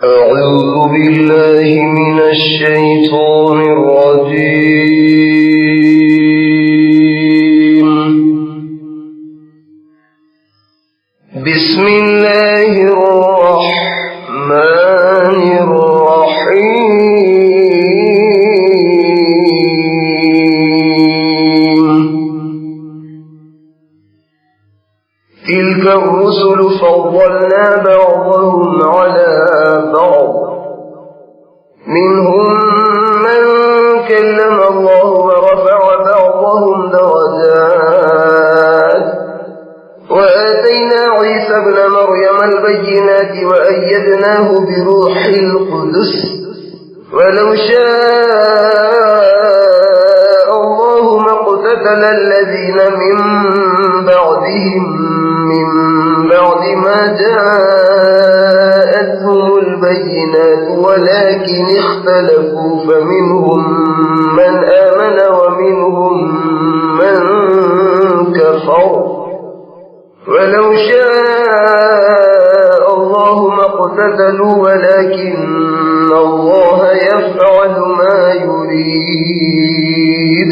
أعوذ بالله من الشيطان الرجيم. بسم الله الرحمن الرحيم. تلك الرسل فضلنا بعضهم على بعض، منهم من كلم الله ورفع بعضهم درجات، وآتينا عيسى ابن مريم البينات وأيدناه بروح القدس، ولو شاء الله ما اقتتل الذين من بعدهم من بعد ما جاءتهم البينات ولكن اختلفوا، فمنهم من آمن ومنهم من كفر، ولو شاء الله ما اقتتلوا ولكن الله يفعل ما يريد.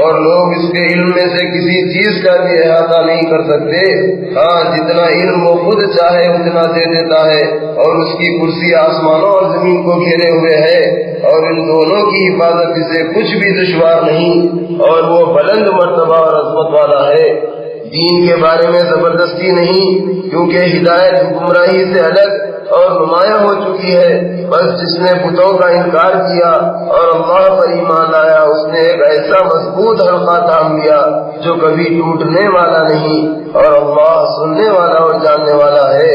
اور لوگ اس کے علم میں سے کسی چیز کا بھی احاطہ نہیں کر سکتے. ہاں جتنا علم وہ خود چاہے اتنا دے دیتا ہے، اور اس کی کرسی آسمانوں اور زمین کو گھیرے ہوئے ہے، اور ان دونوں کی حفاظت اسے کچھ بھی دشوار نہیں، اور وہ بلند مرتبہ اور عظمت والا ہے. دین کے بارے میں زبردستی نہیں، کیونکہ ہدایت گمراہی سے الگ اور نمایاں ہو چکی ہے. بس جس نے بتوں کا انکار کیا اور اللہ پر ایمان لایا، اس نے ایک ایسا مضبوط حلقہ تھام لیا جو کبھی ٹوٹنے والا نہیں، اور اللہ سننے والا اور جاننے والا ہے.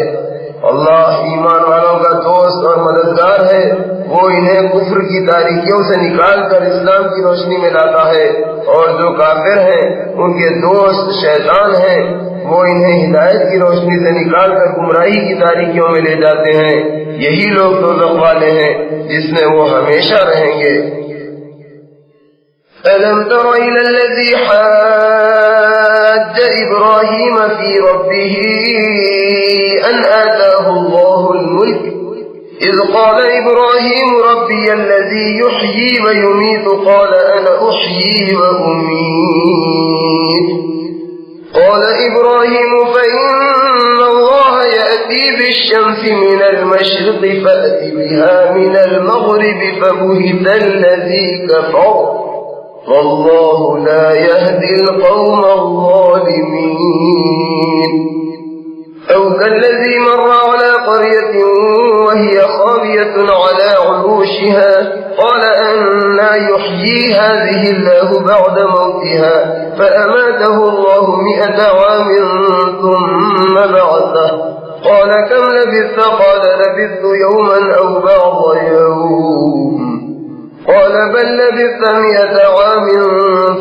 اللہ ایمان والوں کا دوست اور مددگار ہے. وہ انہیں کفر کی تاریکیوں سے نکال کر اسلام کی روشنی میں لاتا ہے، اور جو کافر ہیں ان کے دوست شیطان ہیں، وہ انہیں ہدایت کی روشنی سے نکال کر گمراہی کی تاریکیوں میں لے جاتے ہیں. یہی لوگ دوزخ والے ہیں جس میں وہ ہمیشہ رہیں گے. أَلَمْ تَرَ إِلَى الَّذِي حَاجَّ إِبْرَاهِيمَ فِي رَبِّهِ أَنْ آتَاهُ اللَّهُ الْمُلْكَ إِذْ قَالَ إِبْرَاهِيمُ رَبِّيَ الَّذِي يُحْيِي وَيُمِيتُ قَالَ أَنَا أُحْيِي وَأُمِيتُ قَالَ إِبْرَاهِيمُ فَإِنَّ اللَّهَ يَأْتِي بِالشَّمْسِ مِنَ الْمَشْرِقِ فَأْتِ بِهَا مِنَ الْمَغْرِبِ فَبُهِتَ الَّذِي كَفَرَ وَاللَّهُ لَا يَهْدِي الْقَوْمَ الظَّالِمِينَ. أَوْ كَالَّذِي مَرَّ عَلَى قَرْيَةٍ وَهِيَ خَاوِيَةٌ عَلَى عُرُوشِهَا قَالَ أَنَّىٰ يُحْيِي هَٰذِهِ اللَّهُ بَعْدَ مَوْتِهَا فَأَمَاتَهُ اللَّهُ 100 عَامٍ ثُمَّ بَعَثَهُ قَالَ كَمْ لَبِثْتَ قَالَ لَبِثْتُ يَوْمًا أَوْ بَعْضَ يَوْمٍ قال بل لبثت 100 عام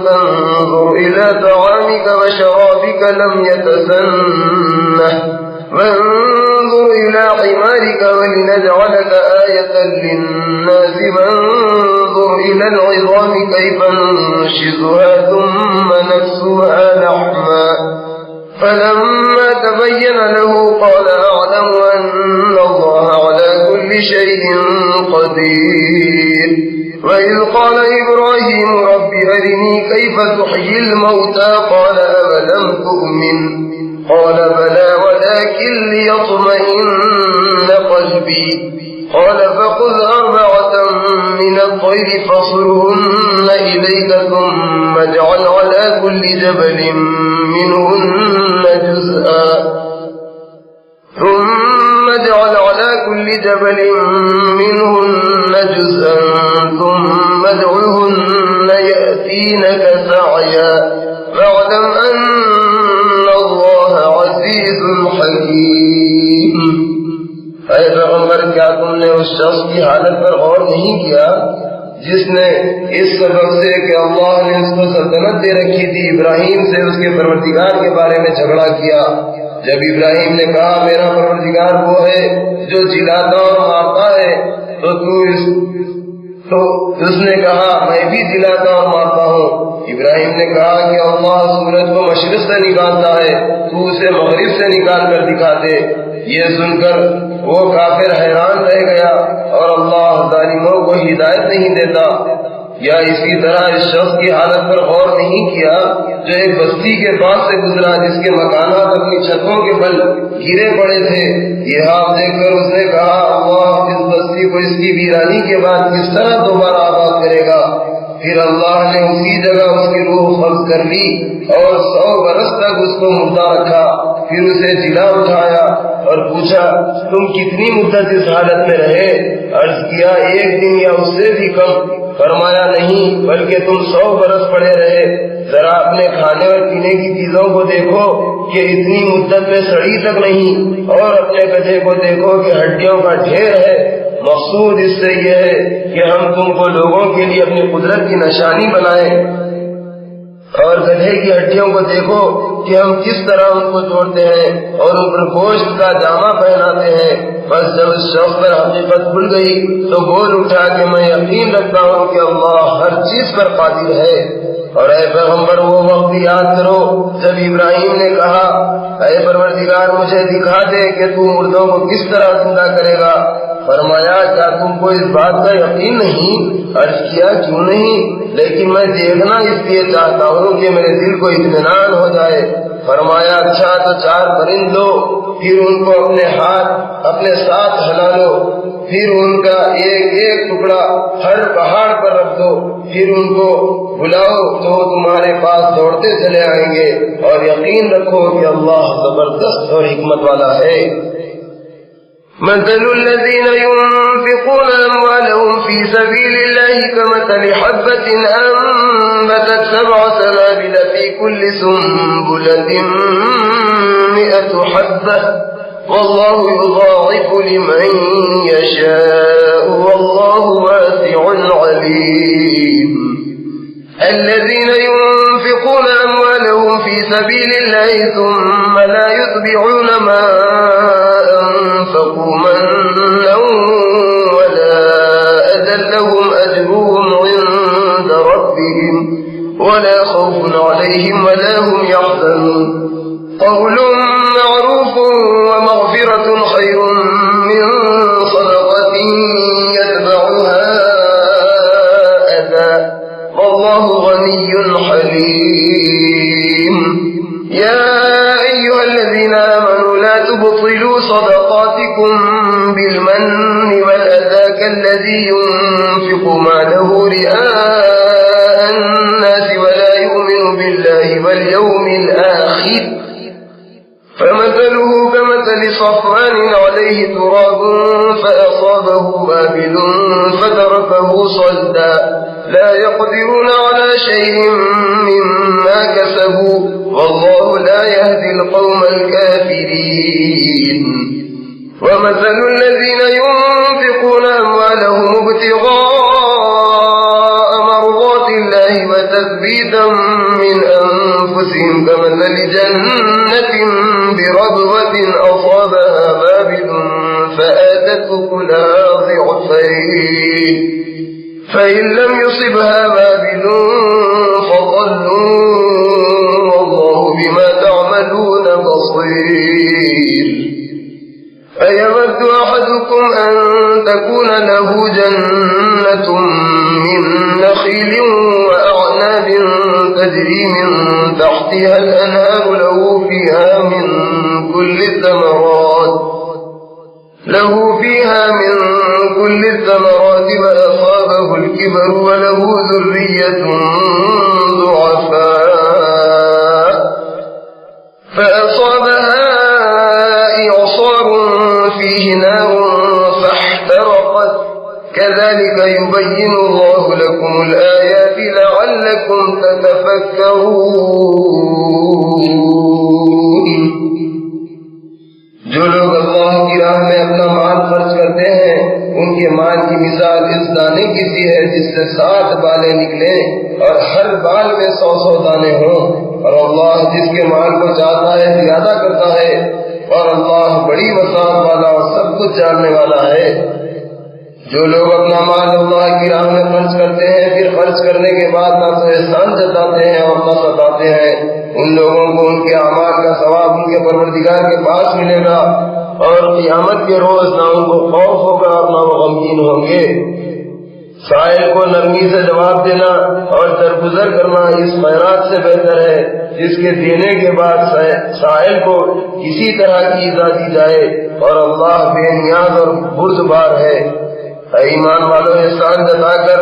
فانظر إلى طعامك وشرابك لم يتسنه وانظر إلى حمارك ولنجعلك آية للناس وانظر إلى العظام كيف ننشزها ثم نكسوها لحما فلما تبين له قال أعلم أن الله على كل شيء قدير. وإذ قال إبراهيم رب أرني كيف تحيي الموتى قال أولم تؤمن قال بلى ولكن ليطمئن قلبي قال فخذ 4 من الطير فصرهن إليك ثم اجعل على كل جبل منهن جزءا ثم ادعهن يأتينك سعيا واعلم أن الله عزيز حكيم. اے پیغمبر کیا تم نے اس شخص کی حالت پر غور نہیں کیا جس نے اس سبب سے کہ اللہ نے اس کو سلطنت دے رکھی تھی ابراہیم سے اس کے پروردگار کے بارے میں جھگڑا کیا؟ جب ابراہیم نے کہا میرا پروردگار وہ ہے جو جلاتا اور مارتا ہے تو اس نے کہا میں بھی جلاتا اور مارتا ہوں. ابراہیم نے کہا کہ اللہ سورج کو مشرق سے نکالتا ہے تو اسے مغرب سے نکال کر دکھا دے. یہ سن کر وہ کافر حیران رہ گیا اور اللہ ظالموں کو ہدایت نہیں دیتا. یا اسی طرح اس شخص کی حالت پر غور نہیں کیا جو ایک بستی کے پاس سے گزرا جس کے مکانات اپنی چھتوں کے بل گرے پڑے تھے. یہ حال دیکھ کر اس نے کہا اللہ اس بستی کو اس کی ویرانی کے بعد کس طرح دوبارہ آباد کرے گا؟ پھر اللہ نے اسی جگہ اس کی روح قبض کر لی اور 100 برس تک اس کو مردہ رکھا. پھر اسے جلا اٹھایا اور پوچھا تم کتنی مدت اس حالت میں رہے؟ عرض کیا 1 دن یا اس سے بھی کم. فرمایا نہیں بلکہ تم 100 برس پڑے رہے. ذرا اپنے کھانے اور پینے کی چیزوں کو دیکھو کہ اتنی مدت میں سڑی تک نہیں، اور اپنے گدھے کو دیکھو کہ ہڈیوں کا ڈھیر ہے. مقصود اس سے یہ ہے کہ ہم تم کو لوگوں کے لیے اپنی قدرت کی نشانی بنائیں، اور گدھے کی ہڈیوں کو دیکھو کہ ہم کس طرح ان کو توڑتے ہیں اور ان پر گوشت کا جامہ پہناتے ہیں. بس جب اس شخص پر حقیقت کھل گئی تو بول اٹھا کہ میں یقین رکھتا ہوں کہ اللہ ہر چیز پر قادر ہے. اور اے پیغمبر وہ وقت یاد کرو جب ابراہیم نے کہا اے پروردگار مجھے دکھا دے کہ تو مردوں کو کس طرح زندہ کرے گا. فرمایا کیا تم کو اس بات کا یقین نہیں؟ عرض کیا کیوں نہیں؟ لیکن میں دیکھنا اس لیے چاہتا ہوں کہ میرے دل کو اطمینان ہو جائے۔ فرمایا اچھا تو 4 پرند لو، پھر ان کو اپنے ہاتھ اپنے ساتھ ہلا لو، پھر ان کا ایک ایک ٹکڑا ہر پہاڑ پر رکھ دو، پھر ان کو بلاؤ تو وہ تمہارے پاس دوڑتے چلے آئیں گے، اور یقین رکھو کہ اللہ زبردست اور حکمت والا ہے۔ مثل الذين ينفقون أموالهم في سبيل الله كمثل حبة أنبتت 7 سنابل في كل سنبلة 100 حبة والله يضاعف لمن يشاء والله واسع عليم۔ الذين ينفقون أموالهم في سبيل الله ثم لا يتبعون ما أنفقوا منا ولا أذى لهم أجرهم عند ربهم ولا خوف عليهم ولا هم يحزنون۔ قول معروف ومغفرة خير من صدقة يتبعها أذى والله غني حليم۔ يا أيها الذين آمنوا لا تبطلوا صدقاتكم بالمن والأذى كالذي ينفق ماله رئاء الناس ولا يؤمن بالله واليوم الآخر فمثله كمثل صفوان عليه تراب فأصابه وابل فتركه صلدا لا يقدرون على شيء مما كسبوا والله لا يهدي القوم الكافرين۔ ومثل الذين ينفقون أموالهم ابتغاء مرضات الله وتثبيتا من أنفسهم كمثل جنة بربوة أصابها وابل فآتت أكلها ضعفين فإن لم يصبها وابل فطل والله بما تعملون بصير۔ أيود أحدكم أن تكون له جنة من نخيل وأعناب تجري من تحتها الأنهار له فيها من كل الثمرات وأصابه الكبر وله ذرية ضعفاء فأصابها إعصار فيه نار فاحترقت كذلك يبين الله لكم الآيات لعلكم تتفكرون۔ جو لوگ اللہ کی راہ میں اپنا مال خرچ کرتے ہیں ان کے مال کی مثال اس دانے کی سی ہے جس سے 7 بالیں نکلیں اور ہر بال میں 100 دانے ہوں، اور اللہ جس کے مال کو چاہتا ہے زیادہ کرتا ہے، اور اللہ بڑی وسعت والا اور سب کچھ جاننے والا ہے۔ جو لوگ اپنا مال اللہ کی راہ میں خرچ کرتے ہیں پھر خرچ کرنے کے بعد نہ تو احسان جتاتے ہیں اور نہ ستاتے ہیں، ان لوگوں کو ان کے اعمال کا ثواب ان کے پروردگار کے پاس ملے گا، اور قیامت کے روز نہ ان کو خوف ہوگا اور نہ وہ غمگین ہوں گے۔ سائل کو نرمی سے جواب دینا اور درگزر کرنا اس خیرات سے بہتر ہے جس کے دینے کے بعد سائل کو کسی طرح کی ایذا دی جائے، اور اللہ بے نیاز اور بردبار ہے۔ اے ایمان والوں، احسان جتا کر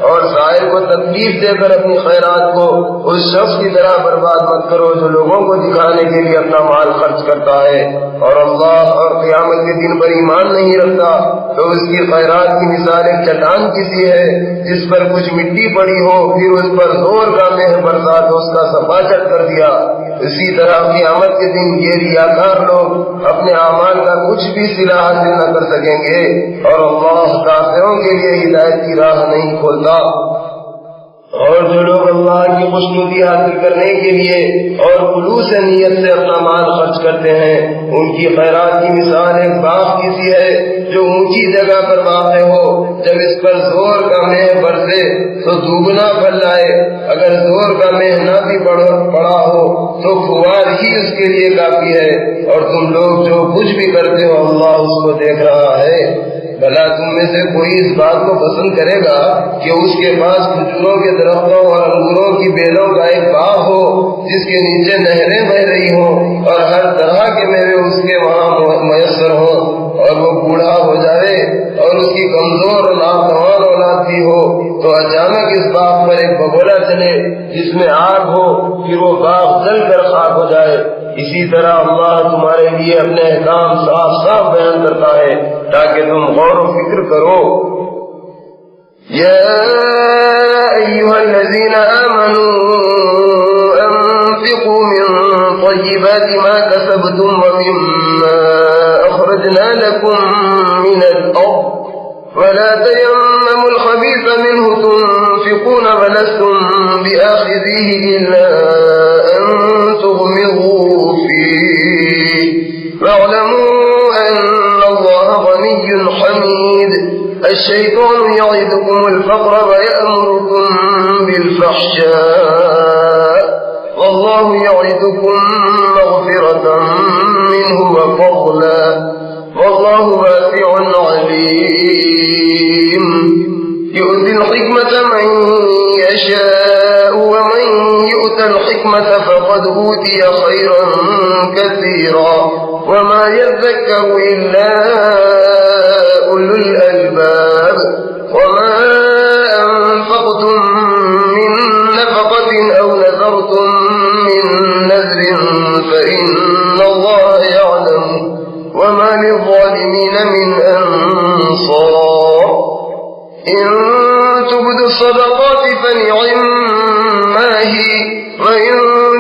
اور سائل کو تکلیف دے کر اپنی خیرات کو اس شخص کی طرح برباد مت کرو جو لوگوں کو دکھانے کے لیے اپنا مال خرچ کرتا ہے اور اللہ اور قیامت کے دن پر ایمان نہیں رکھتا، تو اس کی خیرات کی مثال ایک چٹان کی سی ہے جس پر کچھ مٹی پڑی ہو، پھر اس پر زور کا مہر برسا تو اس کا صفا چٹ کر دیا۔ اسی طرح قیامت کے دن یہ ریاکار لوگ اپنے اعمال کا کچھ بھی صلہ حاصل نہ کر سکیں گے، اور اللہ کافروں کے لیے ہدایت کی راہ نہیں کھولتا۔ اور جو لوگ اللہ کی خوشنودی حاصل کرنے کے لیے اور خلوص نیت سے اپنا مال خرچ کرتے ہیں ان کی خیرات کی مثال ایک باغ کی سی ہے جو اونچی جگہ پر واقع ہو، جب اس پر زور کا مہ برسے تو دوگنا پھل لائے، اگر زور کا مہ نہ بھی پڑا ہو تو فوار ہی اس کے لیے کافی ہے، اور تم لوگ جو کچھ بھی کرتے ہو اللہ اس کو دیکھ رہا ہے۔ بھلا تم میں سے کوئی اس بات کو پسند کرے گا کہ اس کے پاس کھجوروں کے درختوں اور انگوروں کی بیلوں کا ایک باغ ہو جس کے نیچے نہریں بہ رہی ہوں اور ہر طرح کے میوے اس کے وہاں میسر ہوں، اور وہ بوڑھا ہو جائے اور اس کی کمزور اور ناتوان اولاد بھی ہو تو اچانک اس باغ پر ایک بگولا چلے جس میں آگ ہو، پھر وہ باغ جل کر خاک ہو جائے۔ اسی طرح اللہ تمہارے لیے اپنے احکام صاف صاف بیان کرتا ہے تاکہ تم غور و فکر کرو۔ یا ایھا الذین آمنوا انفقوا من طیبات ما کسبتم ومما اخرجنا لكم من الارض ولا تيمموا الخبيث منه تنفقون ولستم بآخذيه إلا أن تغمضوا فيه واعلموا أن الله غني حميد الشيطان يعدكم الفقر ويأمركم بالفحشاء والله يعدكم مغفرة منه وفضلا والله واسع عليم يؤتي الحكمة من يشاء ومن يؤت الحكمة فقد أوتي خيرا كثيرا وما يذكر إلا أولو الألباب وما أنفقتم من نفقة أو نذرتم من نذر فإن الله يعلم وما للظالمين من أنصار إن تبدوا الصدقات فنعما هي وإن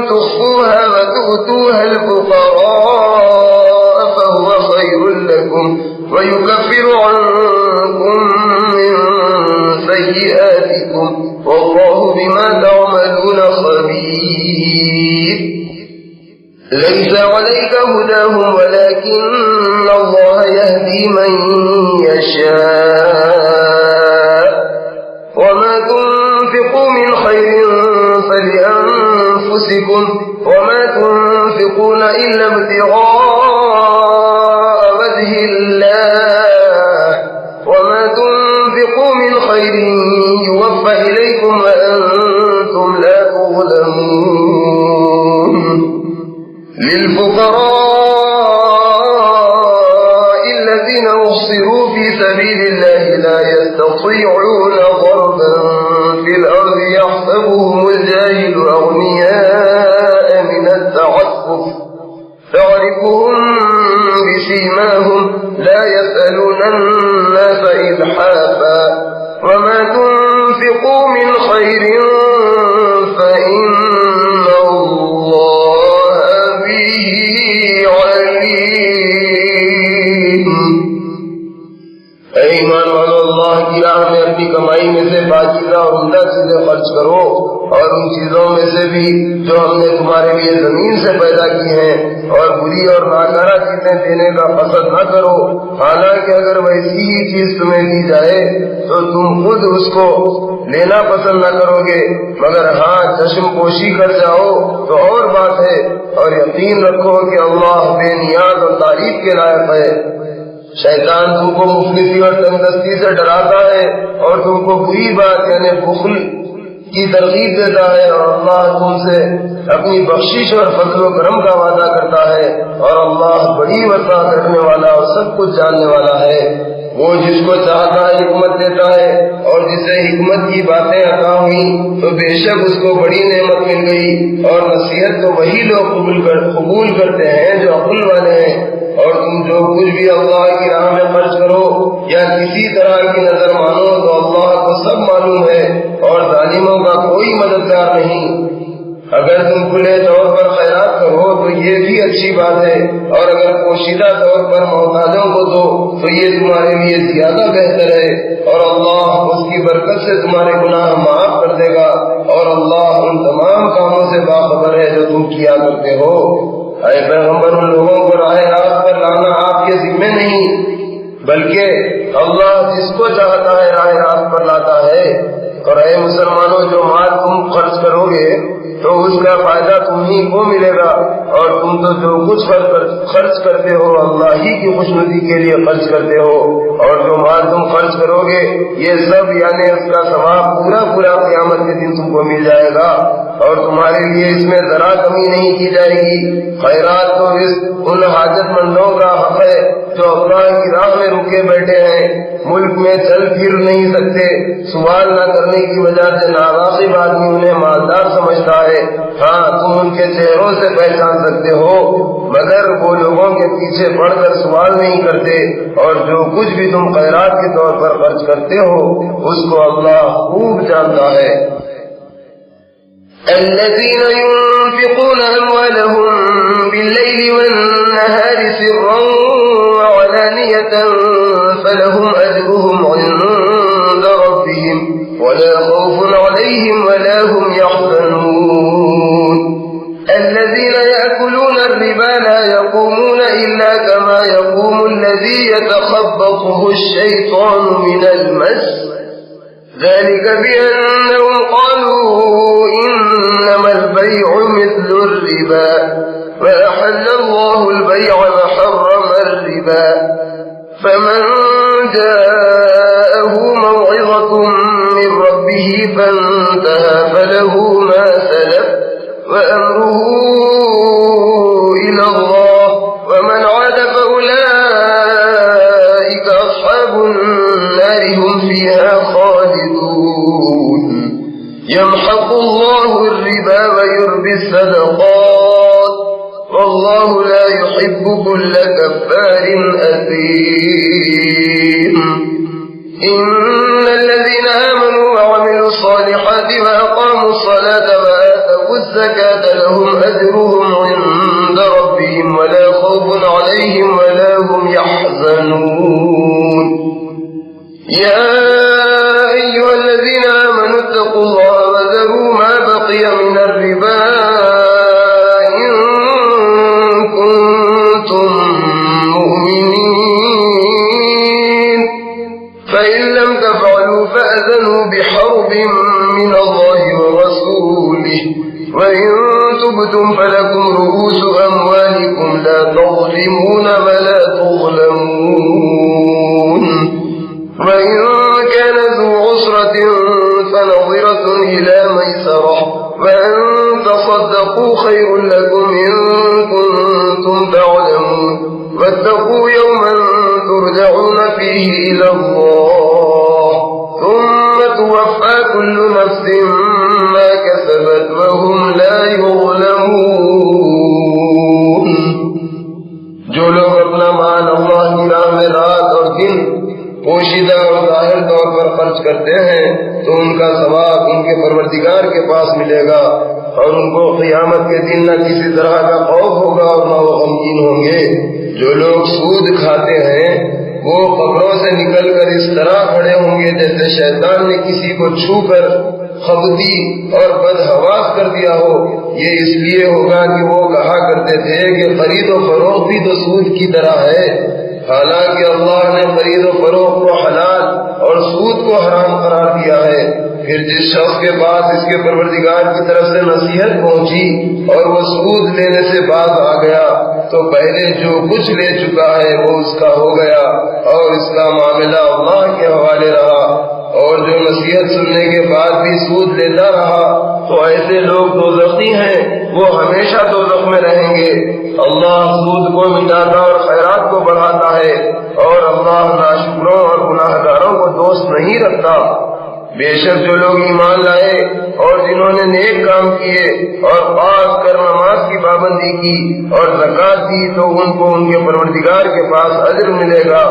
تخفوها وتؤتوها الفقراء فهو خير لكم ويكفر عنكم من سيئاتكم والله بما تعملون خبير ليس عليك هداهم ولكن الله يهدي من يشاء وما تنفقوا من خير فلأنفسكم وما تنفقون إلا ابتغاء وجه الله وما تنفقوا من خير يوفى إليكم وأنتم لا تظلمون للفقراء الذين أحصروا في سبيل الله لا يستطيعون ضربا في الأرض يحسبهم الجاهل أغنياء من التعفف تعرفهم بسيماهم لا يسألون الناس إلحافا وما تنفقوا من خير فإن الله به عليم۔ اے ایمان والو، اللہ کی راہ میں اپنی کمائی میں سے پاکیزہ اور عمدہ چیزیں خرچ کرو اور ان چیزوں میں سے بھی جو ہم نے تمہارے لیے زمین سے پیدا کی ہیں، اور بری اور ناکارہ چیزیں دینے کا قصد نہ کرو، حالانکہ اگر ویسی ہی چیز تمہیں دی جائے تو تم خود اس کو لینا پسند نہ کرو گے، مگر ہاں چشم پوشی کر جاؤ تو اور بات ہے، اور یقین رکھو کہ اللہ بے نیاز اور تعریف کے لائق ہے۔ شیطان تم کو مفلسی اور تنگدستی سے ڈراتا ہے اور تم کو بری بات یعنی بخل کی ترغیب دیتا ہے، اور اللہ تم سے اپنی بخشش اور فضل و کرم کا وعدہ کرتا ہے، اور اللہ بڑی وسعت رکھنے والا اور سب کچھ جاننے والا ہے۔ وہ جس کو چاہتا ہے حکمت دیتا ہے، اور جسے حکمت کی باتیں عطا ہوئی تو بے شک اس کو بڑی نعمت مل گئی، اور نصیحت تو وہی لوگ قبول کرتے ہیں جو عقل والے ہیں۔ اور تم جو کچھ بھی اللہ کی راہ میں خرچ کرو یا کسی طرح کی نظر مانو تو اللہ کو سب معلوم ہے، اور ظالموں کا کوئی مددگار نہیں۔ اگر تم کھلے طور پر خیرات کرو تو یہ بھی اچھی بات ہے، اور اگر پوشیدہ طور پر محتاجوں کو دو تو یہ تمہارے لیے زیادہ بہتر ہے، اور اللہ اس کی برکت سے تمہارے گناہ معاف کر دے گا، اور اللہ ان تمام کاموں سے باخبر ہے جو تم کیا کرتے ہو۔ اے پیغمبر، ان لوگوں کو راہ راست پر لانا آپ کے ذمہ نہیں، بلکہ اللہ جس کو چاہتا ہے راہ راست پر لاتا ہے۔ اور اے مسلمانوں، جو مال تم خرچ کرو گے تو اس کا فائدہ تم ہی کو ملے گا، اور تم تو جو کچھ خرچ کرتے ہو اللہ ہی کی خوشنودی کے لیے خرچ کرتے ہو، اور جو مال تم خرچ کرو گے یہ سب یعنی اس کا ثواب پورا پورا قیامت کے دن تم کو مل جائے گا، اور تمہارے لیے اس میں ذرا کمی نہیں کی جائے گی۔ خیرات تو ان حاجت مندوں کا حق ہے جو اللہ کی راہ میں رکے بیٹھے ہیں، ملک میں چل پھر نہیں سکتے، سوال نہ کرنے کی وجہ سے ناواقف آدمی انہیں مالدار سمجھتا ہے۔ ہاں تم ان کے چہروں سے پہچان سکتے ہو، مگر وہ لوگوں کے پیچھے پڑھ کر سوال نہیں کرتے، اور جو کچھ بھی تم خیرات کے طور پر خرچ کرتے ہو اس کو اللہ خوب جانتا ہے۔ الذين ينفقون أموالهم بالليل والنهار سرا وعلانية فلهم أجرهم عند ربهم ولا خوف عليهم ولا هم يحزنون الذين يأكلون الربا لا يقومون إلا كما يقوم الذي يتخبطه الشيطان من المس ذلك بأنهم قالوا إنما البيع مثل الربا وأحل الله البيع وحرم الربا فمن جاءه موعظة من ربه فانتهى فله ما سلف وأمره إلى الله ومن عاد فأولئك أصحاب النار هم فيها خالدون يمحق الله الربا ويربي الصدقات والله لا يحب كل كفار أثيم إن الذين آمنوا وعملوا الصالحات وأقاموا الصلاة وآتوا الزكاة لهم أجرهم عند ربهم ولا خوف عليهم ولا هم يحزنون يا أيها الذين آمنوا اتقوا الله وذروا ما بقي من الربا إن كنتم مؤمنين فإن لم تفعلوا فأذنوا بحرب من الله ورسوله وإن تبتم فلكم رؤوس أموالكم لا تظلمون ولا تظلمون وإن كان ذو عسرة فنظرة إلى ميسرة وأن تصدقوا خير لكم إن كنتم تعلمون واتقوا يوما ترجعون فيه إلى الله ثم توفى كل نفس ما كسبت وهم لا يظلمون جو لوگ اپنا مال اللہ کی راہ میں رات اور دن پوشیدہ اور ظاہر طور پر خرچ کرتے ہیں تو ان کا ثواب ان کے پروردگار کے پاس ملے گا، اور ان کو قیامت کے دن نہ کسی طرح کا خوف ہوگا اور نہ وہ غمگین ہوں گے۔ جو لوگ سود کھاتے ہیں وہ قبروں سے نکل کر اس طرح کھڑے ہوں گے جیسے شیطان نے کسی کو چھو کر خبتی اور بدحواس کر دیا ہو۔ یہ اس لیے ہوگا کہ وہ کہا کرتے تھے کہ خرید و فروخت بھی تو سود کی طرح ہے، حالانکہ اللہ نے خرید و فروخت کو حلال اور سود کو حرام قرار دیا ہے۔ پھر جس شخص کے پاس اس کے پروردگار کی طرف سے نصیحت پہنچی اور وہ سود لینے سے باز آ گیا تو پہلے جو کچھ لے چکا ہے وہ اس کا ہو گیا اور اس کا معاملہ اللہ کے حوالے رہا، اور جو نصیحت سننے کے بعد بھی سود لیتا رہا تو ایسے لوگ دوزخی ہیں، وہ ہمیشہ دوزخ میں رہیں گے۔ اللہ سود کو مٹاتا اور خیرات کو بڑھاتا ہے، اور اللہ ناشکروں اور گناہ گاروں کو دوست نہیں رکھتا۔ بے شک جو لوگ ایمان لائے اور جنہوں نے نیک کام کیے اور خاص کر نماز کی پابندی کی اور زکات دی تو ان کو ان کے پروردگار کے پاس اجر ملے گا،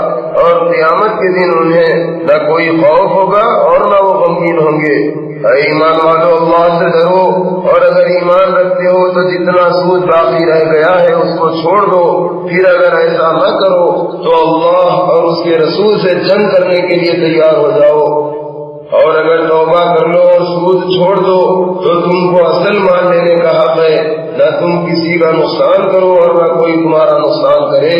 اور قیامت کے دن انہیں نہ کوئی خوف ہوگا اور نہ وہ غمگین ہوں گے۔ اے ایمان والو اللہ سے ڈرو، اور اگر ایمان رکھتے ہو تو جتنا سود باقی رہ گیا ہے اس کو چھوڑ دو، پھر اگر ایسا نہ کرو تو اللہ اور اس کے رسول سے جنگ کرنے کے لیے تیار ہو جاؤ، اور اگر توبہ کر لو اور سود چھوڑ دو تو تم کو اصل مال لینے کا حق ہے، نہ تم کسی کا نقصان کرو اور نہ کوئی تمہارا نقصان کرے۔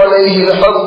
عليه الحق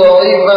ضعيفا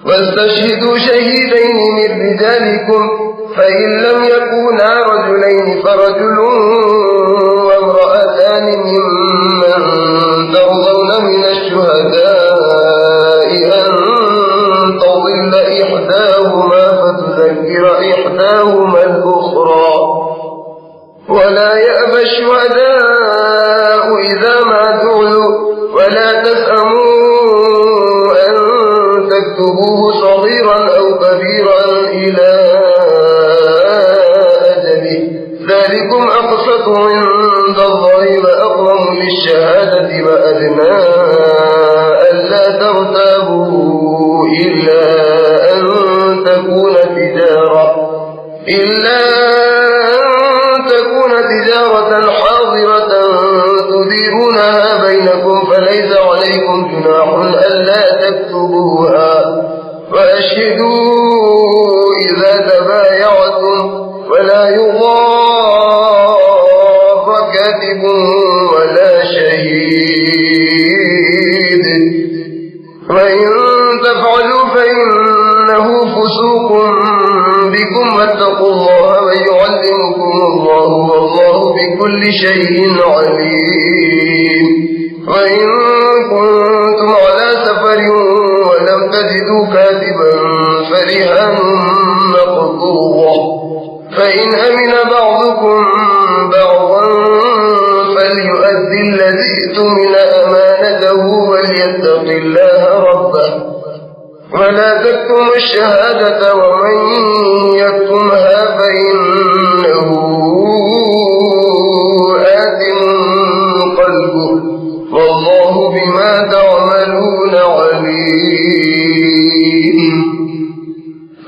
واستشهدوا شهيدين من رجالكم فإن لم يكونا رجلين فرجل وامرأتان ممن ترضون من الشهداء أن تضل إحداهما فتذكر إحداهما الأخرى ولا يأبى الشهداء إذا ما دعوا ولا تسأموا تكتبوه صغيرا أو كبيرا إلى أجله ذلكم أقسط عند الله وأقوم للشهادة وأدنى ألا ترتابوا إلا أن تكون تجارة حاضرة تديرونها بينكم فليس عليكم جناح ألا تكتبوها وأشهدوا إذا تبايعتم ولا يضار كاتب ولا شهيد وإن تفعلوا فإنه فسوق بكم واتقوا الله ويعلمكم الله والله بكل شيء عليم وإن كنتم على سفر ولم تجدوا كاتبا فرهان مقبوضة فإن أمن بعضكم بعضا فليؤدي الذي اؤتمن أمانته وليتق الله ربه ولا تكتم الشهادة ومن يكتمها فإنه آثم قلبه والله بما تعملون عليم।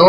2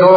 2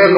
1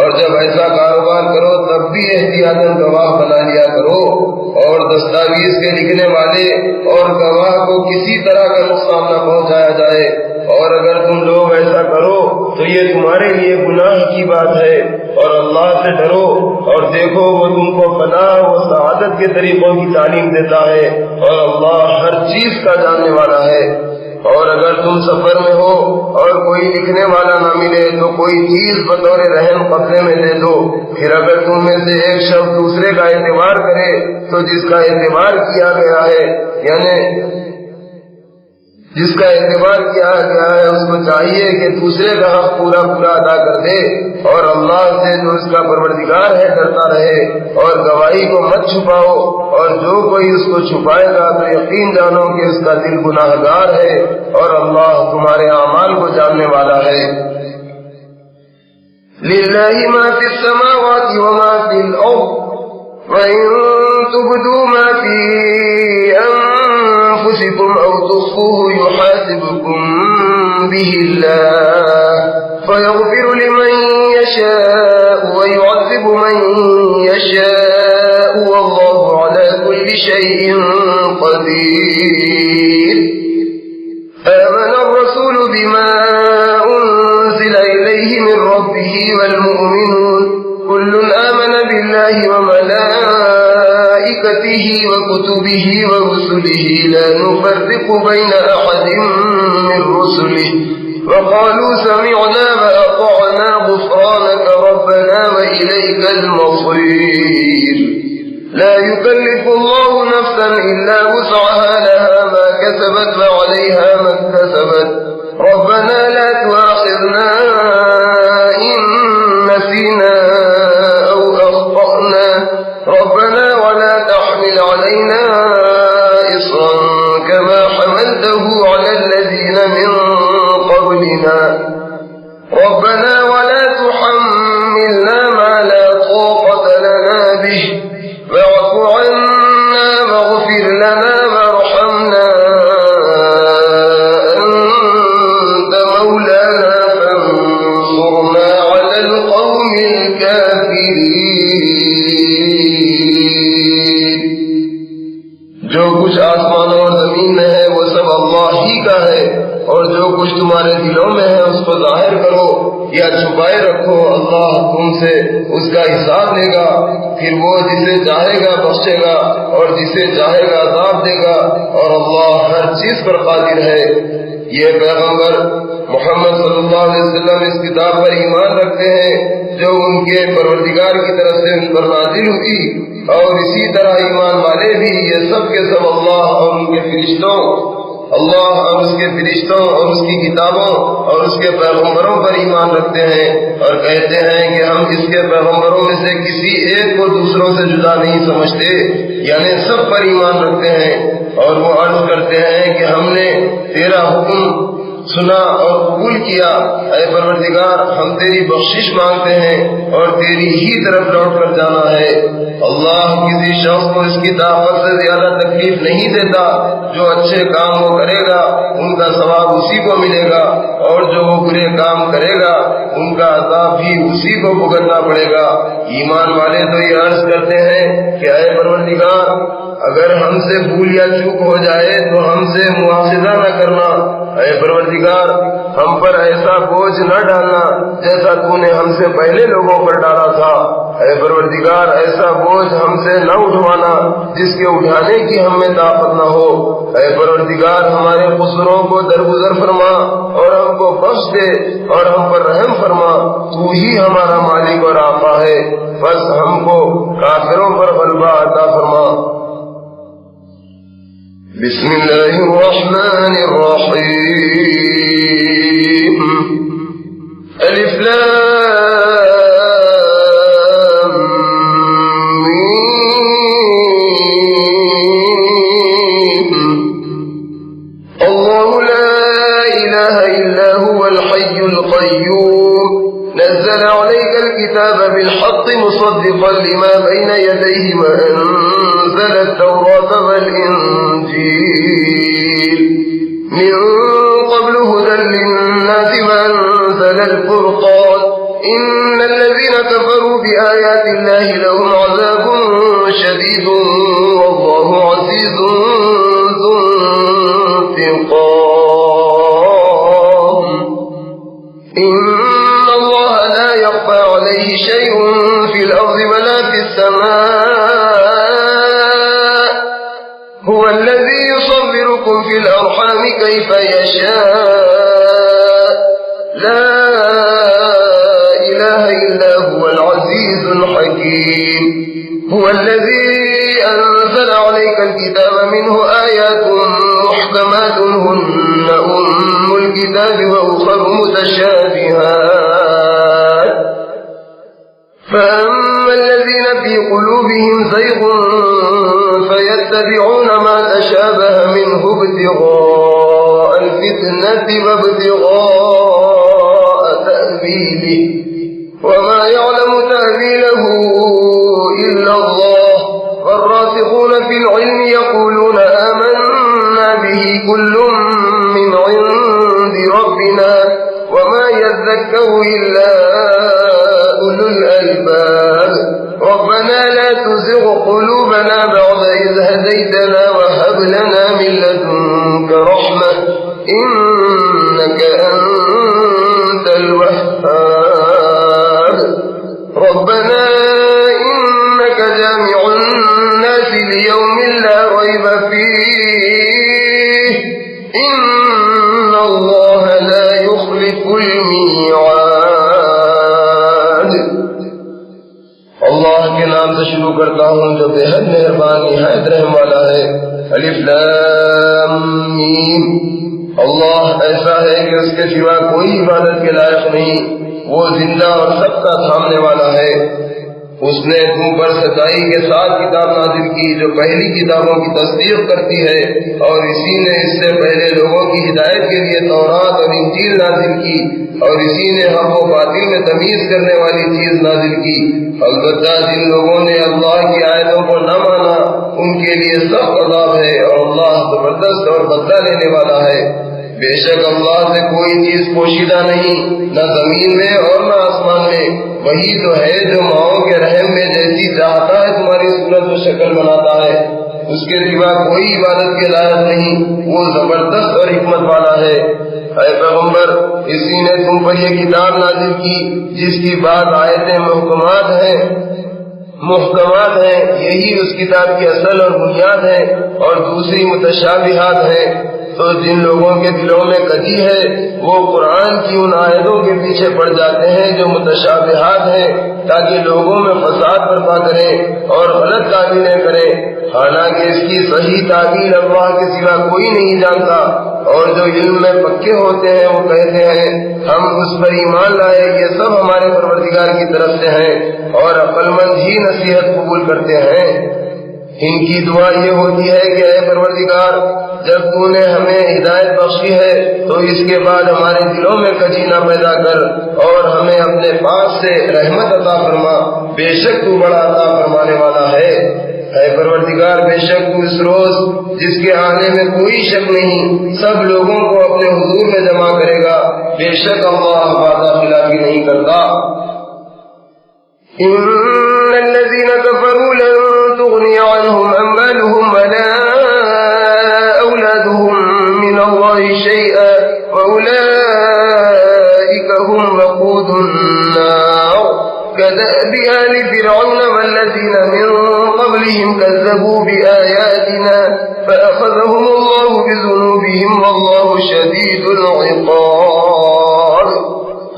اور جب ایسا کاروبار کرو تب بھی احتیاطاً گواہ بنا لیا کرو، اور دستاویز کے لکھنے والے اور گواہ کو کسی طرح کا نقصان نہ پہنچایا جائے، اور اگر تم لوگ ایسا کرو تو یہ تمہارے لیے گناہ کی بات ہے، اور اللہ سے ڈرو اور دیکھو وہ تم کو فلاح و سعادت کے طریقوں کی تعلیم دیتا ہے، اور اللہ ہر چیز کا جاننے والا ہے۔ اور اگر تم سفر میں ہو اور کوئی لکھنے والا نہ ملے تو کوئی چیز بطور رہن قبضے میں دے دو، پھر اگر تم میں سے ایک شخص دوسرے کا اعتبار کرے تو جس کا اعتبار کیا گیا ہے، یعنی جس کا اعتبار کیا گیا ہے اس کو چاہیے کہ دوسرے کا حق پورا پورا ادا کر دے، اور اللہ سے جو اس کا پروردگار ہے ڈرتا رہے، اور گواہی کو مت چھپاؤ، اور جو کوئی اس کو چھپائے گا تو یقین جانو کہ اس کا دل گناہ گار ہے، اور اللہ تمہارے اعمال کو جاننے والا ہے۔ للہ ما فی السماوات وما فی الارض وَإِن تُبْدُوا مَا فِي أَنفُسِكُمْ أَوْ تُخْفُوهُ يُحَاسِبْكُم بِهِ اللَّهُ فَيَغْفِرُ لِمَن يَشَاءُ وَيُعَذِّبُ مَن يَشَاءُ وَاللَّهُ عَلَى كُلِّ شَيْءٍ قَدِيرٌ آمَنَ الرَّسُولُ بِمَا أُنزِلَ إِلَيْهِ مِن رَّبِّهِ وَالْمُؤْمِنُونَ كُلٌّ آمَنَ بِاللَّهِ وَمَلَائِكَتِهِ وَكُتُبِهِ وَرُسُلِهِ لَا نُفَرِّقُ بَيْنَ أَحَدٍ مِّن رُّسُلِهِ وَقَالُوا سَمِعْنَا وَأَطَعْنَا غُفْرَانَكَ رَبَّنَا وَإِلَيْكَ الْمَصِيرُ لا يكلف الله نفسا إلا وسعها لها ما كسبت وعليها ما اكتسبت ربنا لا تؤاخذنا إن نسينا أو أخطأنا ربنا ولا تحمل علينا إصرا كما حملته على الذين من قبلنا ربنا ولا تحملنا ما لا طاقة لنا به واعف عنا واغفر لنا وارحمنا أنت مولانا فانصرنا على القوم الكافرين۔ جو کچھ آسمانوں اور زمین میں ہے وہ سب اللہ ہی کا ہے، اور جو کچھ تمہارے دلوں میں ہے اس کو ظاہر کرو یا چھپائے رکھو، اللہ تم سے اس کا حساب لے گا، پھر وہ جسے چاہے گا بخشے گا اور جسے چاہے گا عذاب دے گا، اور اللہ ہر چیز پر قادر ہے۔ یہ پیغمبر محمد صلی اللہ علیہ وسلم اس کتاب پر ایمان رکھتے ہیں جو ان کے پروردگار کی طرف سے ان پر نازل ہوئی، اور اسی طرح ایمان والے بھی یہ سب کے سب اللہ اور ان کے فرشتوں، اللہ اور اس کے فرشتوں اور اس کی کتابوں اور اس کے پیغمبروں پر ایمان رکھتے ہیں، اور کہتے ہیں کہ ہم اس کے پیغمبروں میں سے کسی ایک کو دوسروں سے جدا نہیں سمجھتے، یعنی سب پر ایمان رکھتے ہیں۔ اور وہ عرض کرتے ہیں کہ ہم نے تیرا حکم سنا اور قبول کیا، اے پروردگار ہم تیری بخشش مانگتے ہیں اور تیری ہی طرف لوٹ کر جانا ہے۔ اللہ کسی شخص کو اس کی طاقت سے زیادہ تکلیف نہیں دیتا، جو اچھے کام وہ کرے گا ان کا ثواب اسی کو ملے گا، اور جو وہ برے کام کرے گا ان کا عذاب بھی اسی کو بھگتنا پڑے گا۔ ایمان والے تو یہ عرض کرتے ہیں کہ اے پروردگار اگر ہم سے بھول یا چوک ہو جائے تو ہم سے مواخذہ نہ کرنا، اے پروردگار ہم پر ایسا بوجھ نہ ڈالنا جیسا تو نے ہم سے پہلے لوگوں پر ڈالا تھا، اے پروردگار ایسا بوجھ ہم سے نہ اٹھوانا جس کے اٹھانے کی ہم میں طاقت نہ ہو، اے پروردگار ہمارے قصوروں کو درگزر فرما اور ہم کو بخش دے اور ہم پر رحم فرما، تو ہی ہمارا مالک اور آقا ہے، بس ہم کو کافروں پر غلبہ عطا فرما۔ بسم اللہ الرحمن الرحیم الف لام میم اللہ لا الہ الا هو الحی القیوم نزل عليك الكتاب بالحق مصدقا لما بين يديه وأنزل التوراة والإنجيل من قبل هدى للناس وأنزل الفرقان إن الذين بآيات الله لهم عذاب شديد والله عزيز ذو انتقام إن الله لا يخفى عليه شيء في الأرض ولا في السماء هو الذي يصبركم في الأرحام كيف يشاء لا إله إلا هو العزيز الحكيم هو الذي أنزل عليك الكتاب منه آيات محكمات هن أم الكتاب وأخر متشابهات فأما الذين في قلوبهم زيغ فيتبعون ما تشابه منه ابتغاء الفتنة وابتغاء تأويله وما يعلم تأويله إلا الله والراسخون في العلم يقولون آمنا به كل من عند ربنا وما يذكر إلا أولو الألباب ربنا لا تزغ قلوبنا بعد إذ هديتنا وهب لنا من لدنك رحمة إنك أنت الوهاب ربنا إنك جامع الناس ليوم لا ريب فيه إن الله لا يخلف الميعاد اللہ کے نام سے شروع کرتا ہوں جو بے حد مہربان نہایت رحم والا ہے الف لام میم اللہ ایسا ہے کہ اس کے سوا کوئی عبادت کے لائق نہیں وہ زندہ اور سب کا تھامنے والا ہے اس نے تم پر سچائی کے ساتھ کتاب نازل کی جو پہلی کتابوں کی تصدیق کرتی ہے اور اسی نے اس سے پہلے لوگوں کی ہدایت کے لیے تورات اور انجیل نازل کی اور اسی نے حق و باطل میں تمیز کرنے والی چیز نازل کی البتہ جن لوگوں نے اللہ کی آیتوں کو نہ مانا ان کے لیے سخت عذاب ہے اور اللہ زبردست اور بدلہ لینے والا ہے بے شک اللہ سے کوئی چیز پوشیدہ نہیں نہ زمین میں اور نہ آسمان میں وہی تو ہے جو ماؤں کے رحم میں جیسی چاہتا ہے تمہاری صورت و شکل بناتا ہے اس کے سوا کوئی عبادت کے لائق نہیں وہ زبردست اور حکمت والا ہے اے پیغمبر اسی نے تم پر یہ کتاب نازل کی جس کی بات آیتیں محکمات ہیں یہی اس کتاب کی اصل اور بنیاد ہے اور دوسری متشابہات ہیں تو جن لوگوں کے دلوں میں کجی ہے وہ قرآن کی ان آیتوں کے پیچھے پڑ جاتے ہیں جو متشابہات ہیں تاکہ لوگوں میں فساد برپا کریں اور غلط تعبیریں کریں حالانکہ اس کی صحیح تعبیر اللہ کے سوا کوئی نہیں جانتا اور جو علم میں پکے ہوتے ہیں وہ کہتے ہیں ہم اس پر ایمان لائے یہ سب ہمارے پروردگار کی طرف سے ہیں اور عقل مند ہی نصیحت قبول کرتے ہیں ان کی دعا یہ ہوتی ہے کہ اے پروردگار جب تو نے ہمیں ہدایت بخشی ہے تو اس کے بعد ہمارے دلوں میں کجی نہ پیدا کر اور ہمیں اپنے پاس سے رحمت عطا فرما بے شک تو بڑا عطا فرمانے والا ہے اے پروردگار بے شک تو اس روز جس کے آنے میں کوئی شک نہیں سب لوگوں کو اپنے حضور میں جمع کرے گا بے شک اللہ وعدہ خلافی نہیں کرتا ان الذين كفروا لن تغني عنهم اموالهم ولا اولادهم من الله شيئا واولئك هم وقود النار كدأب آل فرعون والذين من قبلهم كذبوا بآياتنا فأخذهم الله بذنوبهم والله شديد العقاب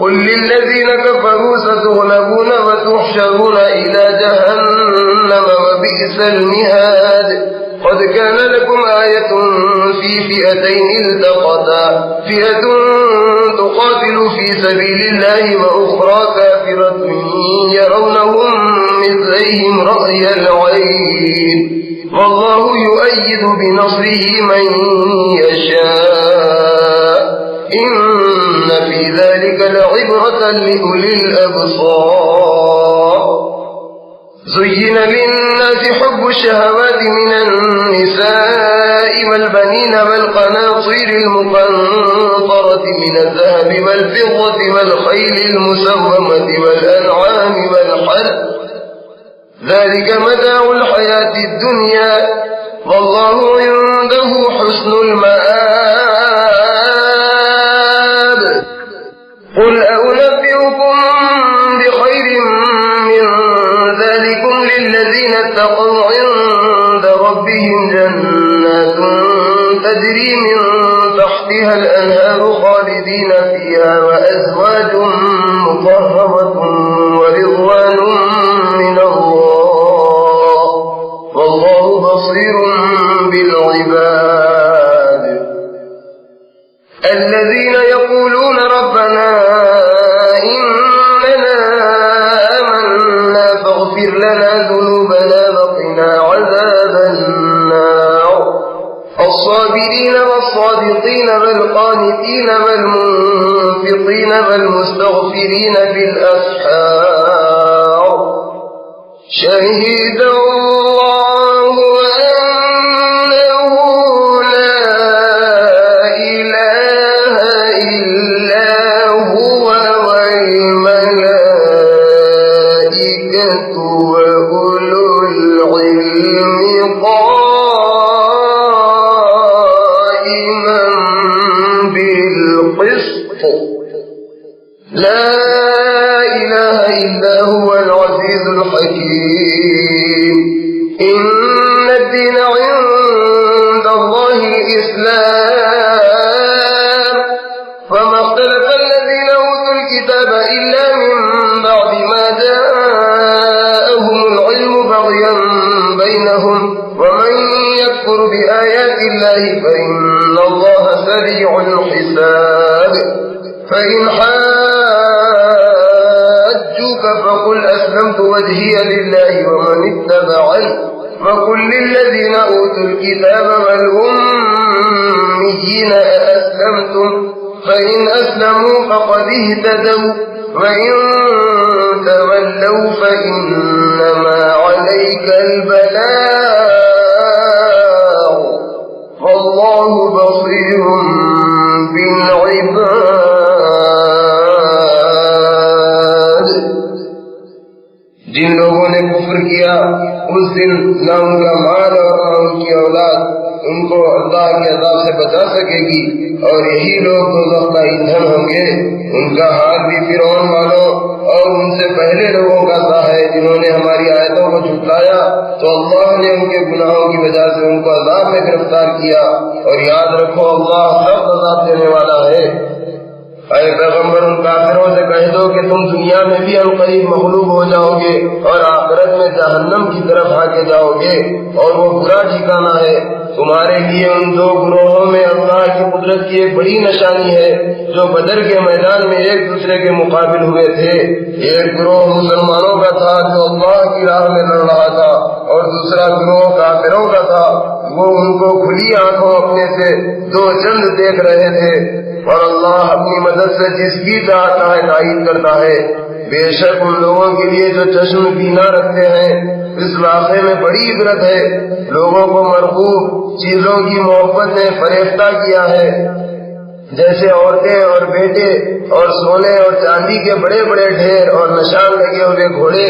قل للذين كفروا ستغلبون وتحشرون إلى جهنم وبئس المهاد قد كان لكم آية في فئتين التقتا فئة تقاتل في سبيل الله وأخرى كافرة يرونهم مثليهم رأي العين والله يؤيد بنصره من يشاء إن في ذلك لعبرة لأولي الأبصار زين للناس حب الشهوات من النساء والبنين والقناطير المقنطرة من الذهب والفضة والخيل المسومة والأنعام والحرث ذلك متاع الحياة الدنيا والله عنده حسن المآب قل أنبئكم بخير من ذلكم للذين اتقوا عند ربهم جنات تجري من تحتها الأنهار خالدين فيها وأزواج مطهرة ورضوان من الله والله بصير بالعباد الذين يقولون ربنا إننا آمنا فاغفر لنا ذنوبنا وقنا عذاب النار الصابرين والصادقين والقانتين والمنفقين والمستغفرين بالأسحار شهد الله أنه لا إله إلا هو والملائكة وأولو العلم قائما بالقسط لا إله إلا هو العزيز الحكيم إن الدين عند الله الإسلام وما اختلف الذين أوتوا الكتاب إلا من بعد ما جاءهم العلم بغيا بينهم ومن يكفر بآيات الله فإن الله سريع الحساب فإن حاجوك فقل أسلمت وجهي لله ومن اتبعني وقل للذين أوتوا الكتاب والأميين أأسلمتم فإن أسلموا فقد اهتدوا وإن تولوا فإنما عليك البلاغ والله بصير بالعباد جن لوگوں نے کفر کیا اس دن نہ ان کا مال اور نہ ان کی اولاد ان کو اللہ کے عذاب سے بچا سکے گی اور یہی لوگ دوزخ کا ایندھن ہوں گے ان کا حال بھی فرعون والوں اور ان سے پہلے لوگوں کا سا ہے جنہوں نے ہماری آیتوں کو جھٹلایا تو اللہ نے ان کے گناہوں کی وجہ سے ان کو عذاب میں گرفتار کیا اور یاد رکھو اللہ سخت عذاب دینے والا ہے اے پیغمبر ان کافروں سے کہہ دو کہ تم دنیا میں بھی عنقریب مغلوب ہو جاؤ گے اور آخرت میں جہنم کی طرف ہانکے جاؤ گے اور وہ برا ٹھکانہ ہے تمہارے لیے ان دو گروہوں میں اللہ کی قدرت کی ایک بڑی نشانی ہے جو بدر کے میدان میں ایک دوسرے کے مقابل ہوئے تھے ایک گروہ مسلمانوں کا تھا جو اللہ کی راہ میں لڑ رہا تھا اور دوسرا گروہ کافروں کا تھا وہ ان کو کھلی آنکھوں اپنے سے دو چند دیکھ رہے تھے اور اللہ اپنی مدد سے جس کی چاہتا ہے تائید کرتا ہے بے شک ان لوگوں کے لیے جو چشم بینا رکھتے ہیں اس واقعے میں بڑی عبرت ہے لوگوں کو مرغوب چیزوں کی محبت نے فریفتہ کیا ہے جیسے عورتیں اور بیٹے اور سونے اور چاندی کے بڑے بڑے ڈھیر اور نشان لگے ہوئے گھوڑے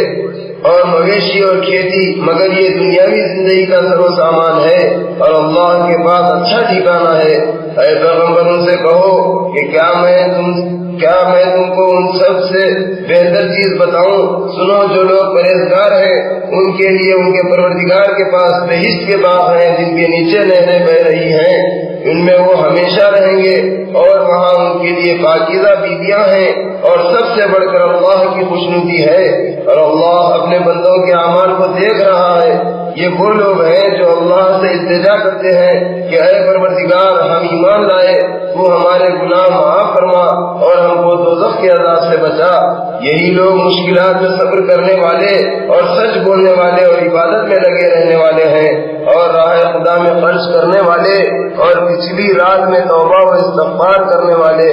اور مویشی اور کھیتی مگر یہ دنیاوی زندگی کا سر و سامان ہے اور اللہ کے پاس اچھا ٹھکانہ ہے اے پیغمبر ان سے کہو کہ کیا میں تم کو ان سب سے بہتر چیز بتاؤں سنو جو لوگ پرہیزگار ہیں ان کے لیے ان کے پروردگار کے پاس بہشت کے باغ ہیں جن کے نیچے نہریں بہ رہی ہیں ان میں وہ ہمیشہ رہیں گے اور وہاں ان کے لیے پاکیزہ بیویاں ہیں اور سب سے بڑھ کر اللہ کی خوشنودی ہے اور اللہ اپنے بندوں کے اعمال کو دیکھ رہا ہے یہ وہ لوگ ہیں جو اللہ سے التجا کرتے ہیں کہ اے پروردگار ہم ایمان لائے تو ہمارے گناہ معاف فرما اور ہم کو دوزخ کے عذاب سے بچا یہی لوگ مشکلات میں صبر کرنے والے اور سچ بولنے والے اور عبادت میں لگے رہنے والے ہیں اور راہ خدا میں خرچ کرنے والے اور پچھلی رات میں توبہ و استغفار کرنے والے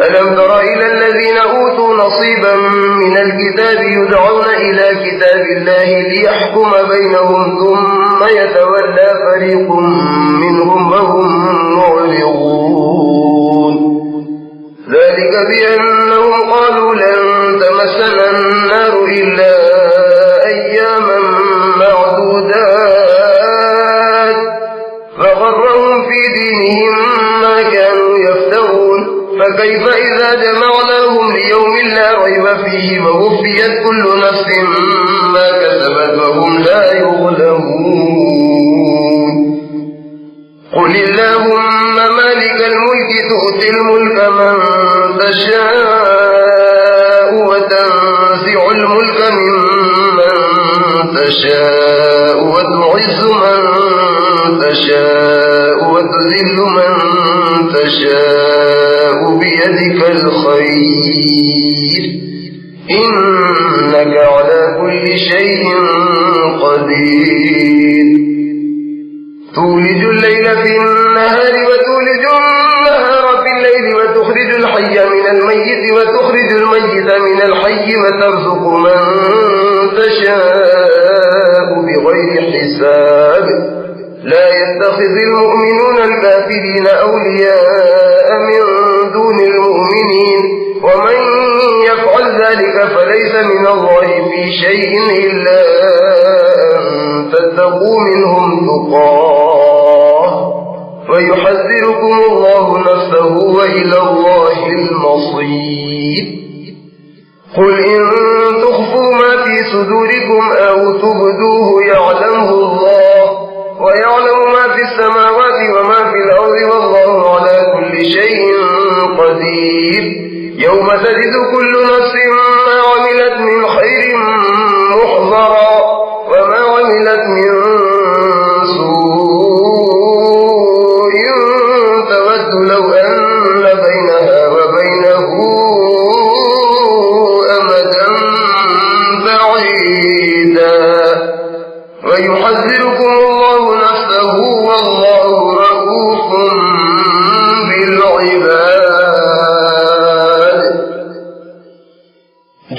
ألم تر إلى الذين أوتوا نصيبا من الكتاب يدعون إلى كتاب الله ليحكم بينهم ثم يتولى فريق منهم وهم معرضون ذلك بأنهم قالوا لن تمسنا النار إلا أياما معدودات فغرهم في دينهم ما كانوا يفترون فكيف إذا جمعناهم ليوم لا ريب فيه ووفيت كل نفس ما كسبت وهم لا يظلمون قل اللهم مالك الملك تؤتي الملك من تشاء وتنزع الملك ممن تشاء وتعز من تشاء وتذل من تشاء بيدك الخير إنك على كل شيء قدير تولج الليل في النهار وتولج النهار في الليل وتخرج الحي من الميت وتخرج الميت من الحي وترزق من تشاء بغير حساب لا يتخذ المؤمنون الكافرين أولياء من دون المؤمنين ومن يفعل ذلك فليس من الله في شيء إلا أن تتقوا منهم تقاه ويحذركم الله نفسه وإلى الله المصير قل إن تخفوا ما في صدوركم أو تبدوه يعلمه الله ويعلم ما في السماوات وما في الأرض والله على كل شيء قدير يوم تجد كل نفس ما عملت من خير محضرا وما عملت من سوء تود لو أن بينها وبينه أمدا بعيدا ويحذركم الله نفسه والله رؤوف بالعباد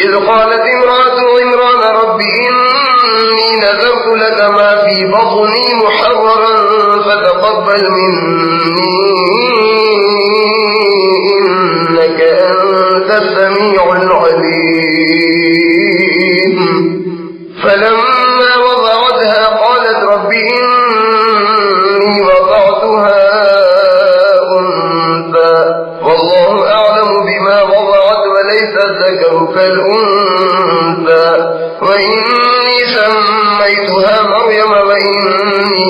إذ قالت امرأة عمران رب إني نذرت لك ما في بطني محررا فتقبل مني إنك أنت السميع العليم. فلما وضعتها قالت رب إني وضعتها أنثى والله أعلم بما وضعت وليس الذكر كالأنثى وإني سميتها مريم وإني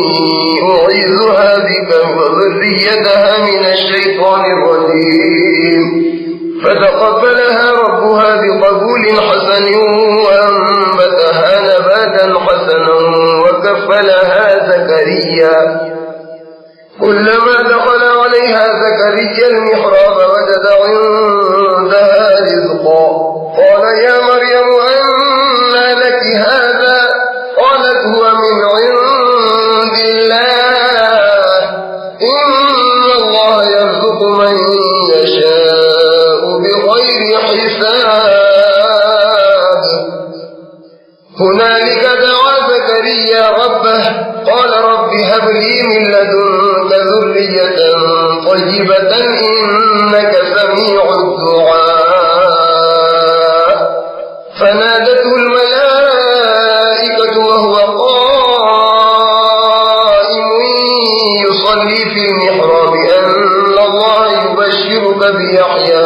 أعيذها بك وذريتها من الشيطان الرجيم. فتقبلها ربها بقبول حسن وأنبتها نباتا حسنا وكفلها زكريا. كلما دخل عليها زكريا المحراب وجد عندها رزقا قال يا مريم أنى لك هذا قالت هو من عند الله إن الله يرزق من يشاء بغير حساب. هنالك دعا زكريا ربه قال رب هب لي من لدنك ذرية طيبة إنك سميع الدعاء. فنادته الملائكة وهو قائم يصلي في المحراب أن الله يبشرك بيحيى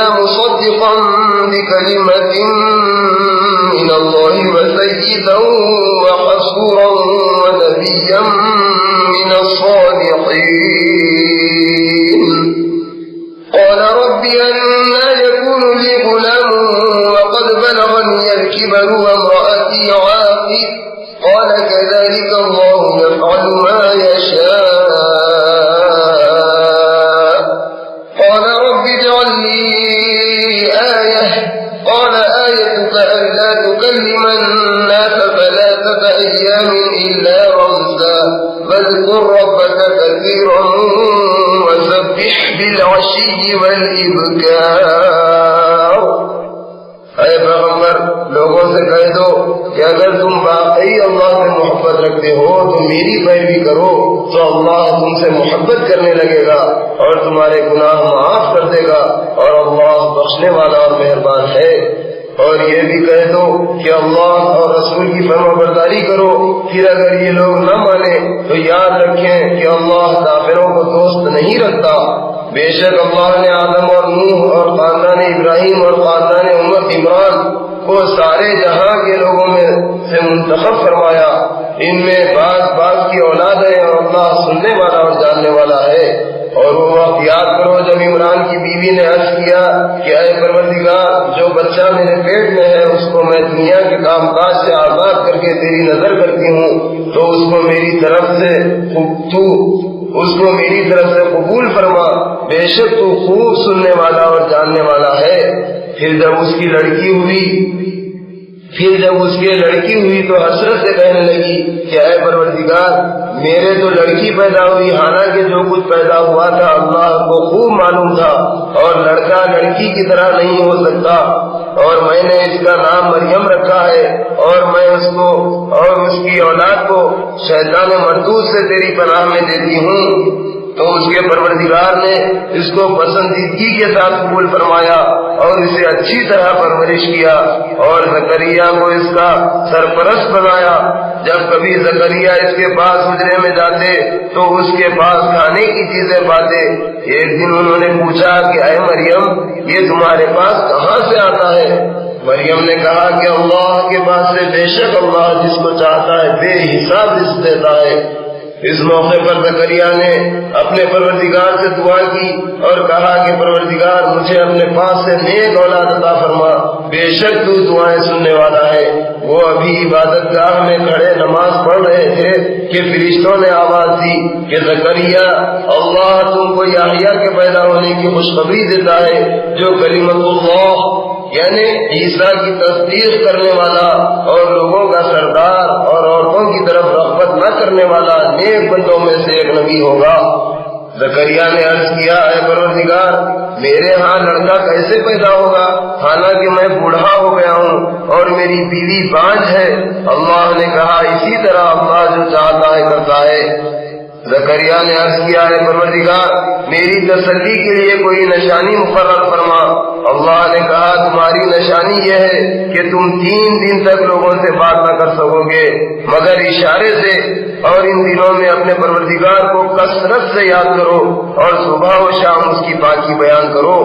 مصدقا بكلمة من الله وسيدا وحصورا ونبيا من الصالحين. قال رب أنى يكون لي غلام وقد بلغني الكبر وامرأتي عاقر قال كذلك الله يفعل ما يشاء. قال رب اجعل لي ألا تكلم الناس 3 أيام إلا رمزا واذكر ربك كثيرا وسبح بالعشي والإبكار. اے پیغمبر لوگوں سے کہہ دو کہ اگر تم واقعی اللہ سے محبت رکھتے ہو تو میری پیروی کرو تو اللہ تم سے محبت کرنے لگے گا اور تمہارے گناہ معاف کر دے گا اور اللہ بخشنے والا اور مہربان ہے. اور یہ بھی کہہ دو کہ اللہ اور رسول کی فرما برداری کرو. پھر اگر یہ لوگ نہ مانے تو یاد رکھیں کہ اللہ کافروں کو دوست نہیں رکھتا. بے شک اللہ نے آدم اور نوح اور خاندان ابراہیم اور خاندان امت عمران کو سارے جہاں کے لوگوں میں سے منتخب فرمایا. ان میں بعض کی اولاد ہے اور اللہ سننے والا اور جاننے والا ہے. اور وہ وقت یاد کرو جب عمران کی بیوی نے عرض کیا کہ اے پروردگار جو بچہ میرے پیٹ میں ہے اس کو میں دنیا کے کام کاج سے آزاد کر کے تیری نظر کرتی ہوں تو اس کو میری طرف سے قبول فرما. بے شک تو خوب سننے والا اور جاننے والا ہے. پھر جب اس کی لڑکی ہوئی تو حسرت سے کہنے لگی کہ اے پروردگار میرے تو لڑکی پیدا ہوئی حالانکہ جو کچھ پیدا ہوا تھا اللہ کو خوب معلوم تھا اور لڑکا لڑکی کی طرح نہیں ہو سکتا. اور میں نے اس کا نام مریم رکھا ہے اور میں اس کو اور اس کی اولاد کو شیطان مردود سے تیری پناہ میں دیتی ہوں. تو اس کے پروردگار نے اس کو پسندیدگی کے ساتھ قبول فرمایا اور اسے اچھی طرح پرورش کیا اور زکریا کو اس کا سرپرست بنایا. جب کبھی زکریا اس کے پاس حجرے میں جاتے تو اس کے پاس کھانے کی چیزیں پاتے. ایک دن انہوں نے پوچھا کہ اے مریم یہ تمہارے پاس کہاں سے آتا ہے؟ مریم نے کہا کہ اللہ کے پاس سے بے شک اللہ جس کو چاہتا ہے بے حساب رزق دیتا ہے. اس موقع پر زکریا نے اپنے پروردگار سے دعا کی اور کہا کہ پروردگار مجھے اپنے پاس سے نیک اولاد عطا فرما. بے شک تو دعائیں سننے والا ہے. وہ ابھی عبادت گاہ میں کھڑے نماز پڑھ رہے تھے کہ فرشتوں نے آواز دی کہ زکریا اللہ تم کو یحییٰ کے پیدا ہونے کی خوشخبری دیتا ہے جو کلمت اللہ یعنی عیسیٰ کی تصدیق کرنے والا اور لوگوں کا سردار اور عورتوں کی طرف رغبت نہ کرنے والا نیک بندوں میں سے ایک نبی ہوگا. زکریا نے عرض کیا اے پروردگار میرے ہاں لڑکا کیسے پیدا ہوگا حالانکہ میں بوڑھا ہو گیا ہوں اور میری بیوی بانجھ ہے. اللہ نے کہا اسی طرح اللہ جو چاہتا ہے کرتا ہے. زکریا نے عرض کیا ہے پروردگار میری تسلی کے لیے کوئی نشانی مقرر فرما. اللہ نے کہا تمہاری نشانی یہ ہے کہ تم 3 دن تک لوگوں سے بات نہ کر سکو گے مگر اشارے سے اور ان دنوں میں اپنے پروردگار کو کثرت سے یاد کرو اور صبح و شام اس کی پاکی بیان کرو.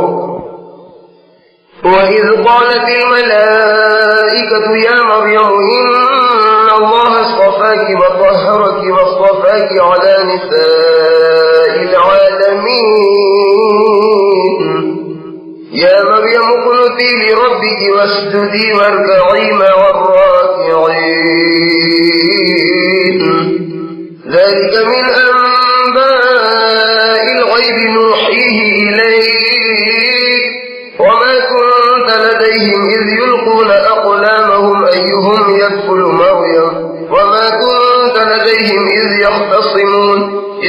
وَإِذْ قَالَتِ الْمَلَائِكَةُ يَا مَرْيَمُ إِنَّ اللَّهَ اصْطَفَاكِ وَطَهَّرَكِ وَاصْطَفَاكِ عَلَى نِسَاءِ الْعَالَمِينَ يَا مَرْيَمُ اقْنُتِي لِرَبِّكِ وَاسْجُدِي وَارْكَعِي مَعَ الرَّاكِعِينَ ذَلِكَ مِنْ أَنْبَاءِ الْغَيْبِ نُوحِيهِ إِلَيْكَ وَمَا كُنْتَ لَدَيْهِمْ إِذْ يُلْقُونَ أَقْلَامَهُمْ أَيُّهُمْ يَكْفُلُ مَرْيَمَ وَمَا كُنْتَ لَدَيْهِمْ إِذْ يَخْتَصِمُونَ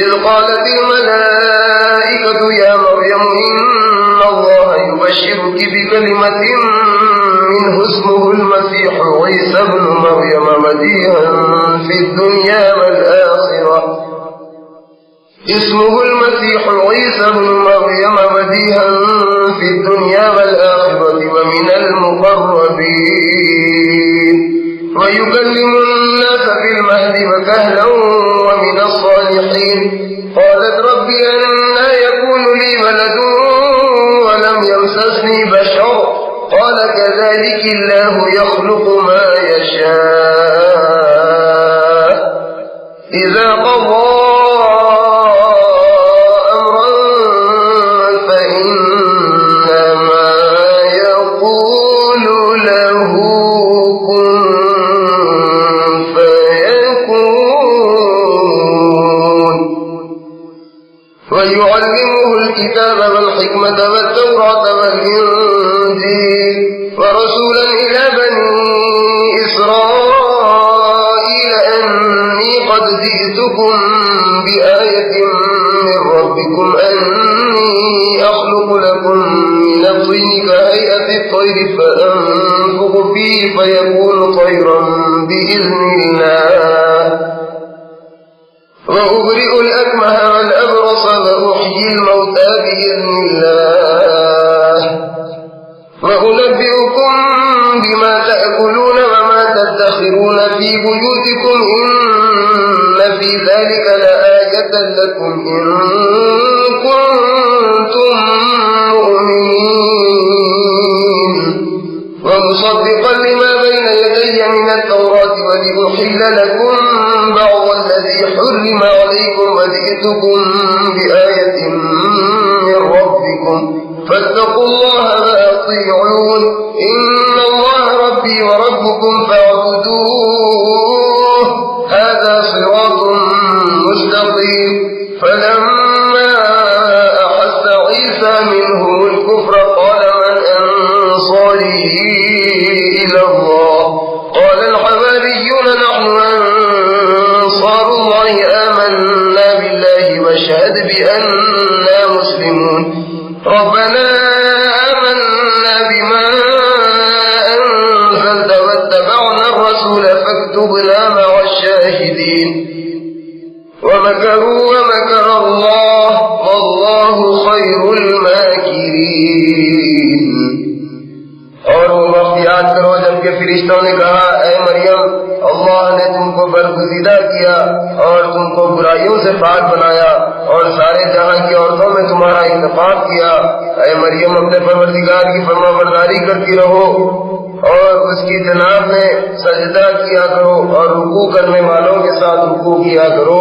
إِذْ قَالَتِ الْمَلَائِكَةُ يَا مَرْيَمُ إِنَّ اللَّهَ يُبَشِّرُكِ بِكَلِمَةٍ مِّنْهُ اسْمُهُ الْمَسِيحُ عِيسَى ابْنُ مَرْيَمَ وَجِيهًا فِي الدُّنْيَا وَالْآخِرَةِ اسمه المسيح عيسى ابن مريم وجيها في الدنيا والآخرة ومن المقربين ويكلم الناس في المهد وكهلا ومن الصالحين. قالت رب أنى يكون لي ولد ولم يمسسني بشر قال كذلك الله يخلق ما يشاء إذا قضى ويعلمه الكتاب والحكمة والتوراة والإنجيل ورسولا إلى بني قد جئتكم بآية من ربكم أني أخلق لكم من الطين كهيئة الطير فأنفخ فيه فيكون طيرا بإذن الله وأبرئ الأكمه والأبرص وأحيي الموتى بإذن الله وأنبئكم بما تأكلون وما تدخرون في بيوتكم إن في ذلك لآية لكم إن كنتم مؤمنين ومصدقا لما بين يدي من التوراة ولأحل لكم بعض الذي حرم عليكم وجئتكم بآية من ربكم فاتقوا الله وأطيعون إن الله ربي وربكم فاعبدوه هذا صراط مستقيم فلما أحس عيسى منهم الكفر قال من أنصاري إلى الله قال الحواريون نحن أنصار الله آمنا بالله واشهد بأننا مسلمون ربنا آمنا بما أنزلت واتبعنا الرسول فاكتبنا مع الشاهدين ومكروا ومكر الله والله خير الماكرين اور وہ وقت یاد کرو جب کہ فرشتوں نے کہا اے مریم اللہ نے تم کو برگزیدہ کیا اور تم کو برائیوں سے پاک بنایا اور سارے جہاں کی عورتوں میں تمہارا انتخاب کیا اے مریم اپنے پروردگار کی فرمانبرداری کرتی رہو اور اس کی جناب میں سجدہ کیا کرو اور رکوع کرنے والوں کے ساتھ رکوع کیا کرو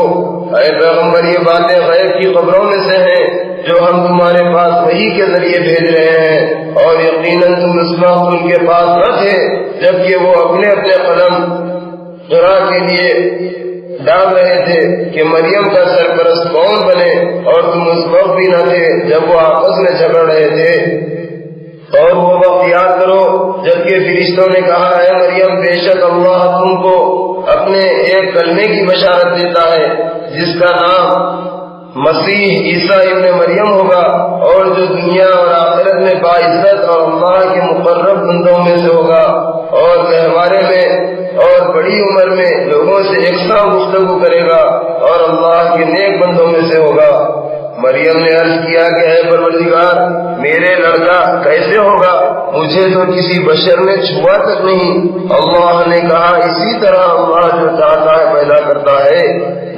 اے پیغمبر یہ باتیں غیب کی خبروں میں سے ہیں جو ہم تمہارے پاس وحی کے ذریعے بھیج رہے ہیں اور یقیناً تم اس وقت ان کے پاس نہ تھے جبکہ وہ اپنے اپنے قلم قرآ کے لیے ڈال رہے تھے کہ مریم کا سرپرست کون بنے اور تم اس وقت بھی نہ تھے جب وہ آپس میں جھگڑ رہے تھے اور وہ وقت یاد کرو جبکہ فرشتوں نے کہا اے مریم بے شک اللہ تم کو اپنے ایک کلمے کی بشارت دیتا ہے جس کا نام مسیح عیسیٰ ابن مریم ہوگا اور جو دنیا اور آخرت میں باعزت اور اللہ کے مقرب بندوں میں سے ہوگا اور گہوارے میں اور بڑی عمر میں لوگوں سے یکساں گفتگو کرے گا اور اللہ کے نیک بندوں میں سے ہوگا مریم نے عرض کیا کہ اے پروردگار میرے لڑکا کیسے ہوگا مجھے تو کسی بشر نے چھوا تک نہیں اللہ نے کہا اسی طرح اللہ جو چاہتا ہے پیدا کرتا ہے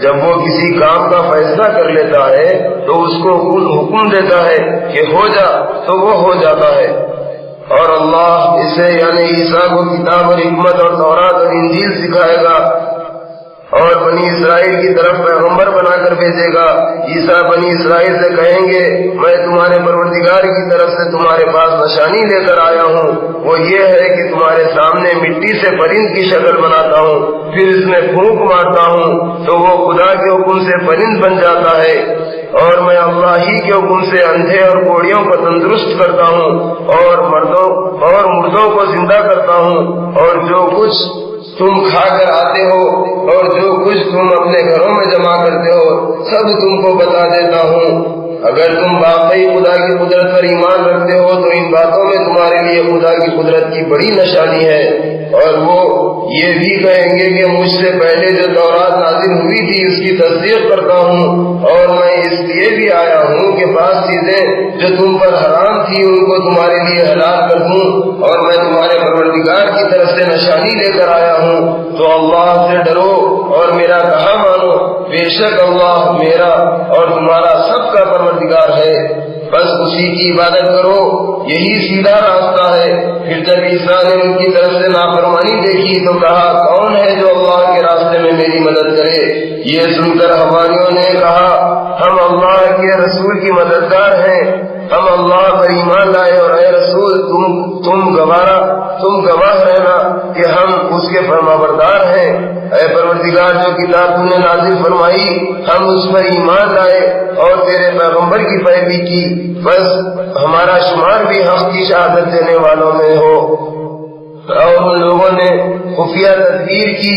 جب وہ کسی کام کا فیصلہ کر لیتا ہے تو اس کو حکم دیتا ہے کہ ہو جا تو وہ ہو جاتا ہے اور اللہ اسے یعنی عیسیٰ کو کتاب اور حکمت اور تورات اور انجیل سکھائے گا اور بنی اسرائیل کی طرف پیغمبر بنا کر بھیجے گا عیسیٰ بنی اسرائیل سے کہیں گے میں تمہارے پروردگار کی طرف سے تمہارے پاس نشانی لے کر آیا ہوں وہ یہ ہے کہ تمہارے سامنے مٹی سے پرند کی شکل بناتا ہوں پھر اس میں پھونک مارتا ہوں تو وہ خدا کے حکم سے پرند بن جاتا ہے اور میں اللہ ہی کے حکم سے اندھے اور کوڑیوں کو تندرست کرتا ہوں اور مردوں کو زندہ کرتا ہوں اور جو کچھ تم کھا کر آتے ہو اور جو کچھ تم اپنے گھروں میں جمع کرتے ہو سب تم کو بتا دیتا ہوں اگر تم واقعی خدا کی قدرت پر ایمان رکھتے ہو تو ان باتوں میں تمہارے لیے خدا کی قدرت کی بڑی نشانی ہے اور وہ یہ بھی کہیں گے کہ مجھ سے پہلے جو تورات نازل ہوئی تھی اس کی تصدیق کرتا ہوں اور میں اس لیے بھی آیا ہوں کہ بعض چیزیں جو تم پر حرام تھی ان کو تمہارے لیے حلال کر دوں اور میں تمہارے پروردگار کی طرف سے نشانی لے کر آیا ہوں تو اللہ سے ڈرو اور میرا کہا مانو بے شک اللہ میرا اور تمہارا سب کا پروردگار ہے بس اسی کی عبادت کرو یہی سیدھا راستہ ہے پھر جب عیسیٰ نے ان کی طرف سے نافرمانی دیکھی تو کہا کون ہے جو اللہ کے راستے میں میری مدد کرے یہ سن کر حواریوں نے کہا ہم اللہ کے رسول کی مددگار ہیں ہم اللہ پر ایمان لائے اور اے رسول تم گواہ رہنا کہ ہم اس کے فرمانبردار ہیں اے پروردگار جو کتاب تم نے نازل فرمائی ہم اس پر ایمان لائے اور تیرے پیغمبر کی پیروی کی بس ہمارا شمار بھی حق کی شہادت دینے والوں میں ہو اور ان لوگوں نے خفیہ تدبیر کی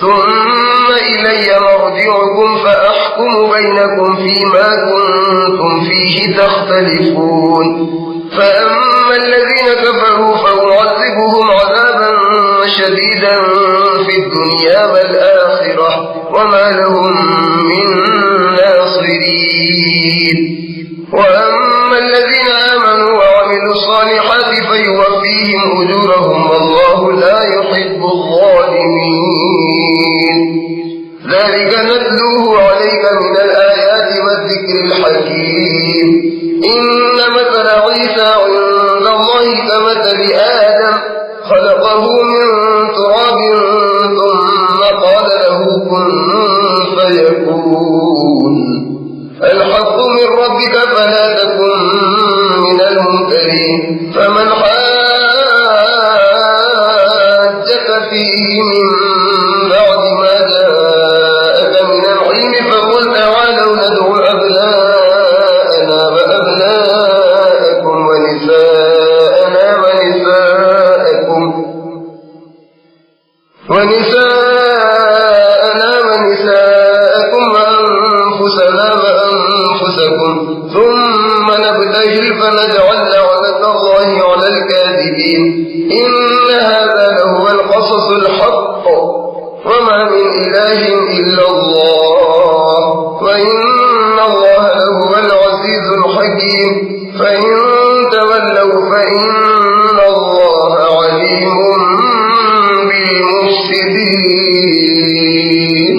ثم إلي مرجعكم فأحكم بينكم فيما كنتم فيه تختلفون فأما الذين كفروا فأعذبهم عذابا شديدا في الدنيا والآخرة وما لهم من ناصرين وأما الذين آمنوا وعملوا الصالحات فيوفيهم أجورهم والله لا يحب الظالمين ذلك نتلوه عليك من الآيات والذكر الحكيم إن مثل عيسى عند الله كمثل آدم خلقه من تراب ثم قال له كن فيكون الحق من ربك فلا تكن من الممترين فمن حاجك فيه من بعد ما جاءك من العلم فقل تعالوا ندعو أبناءنا وأبناءكم ونساءنا ونساءكم وأنفسنا وأنفسكم ثم نبتهل فنجعل لعنة الله على الكاذبين إن هذا لهو القصص الحق وما من إله إلا الله وإن الله لهو العزيز الحكيم فإن تولوا فإن الله عليم بالمفسدين।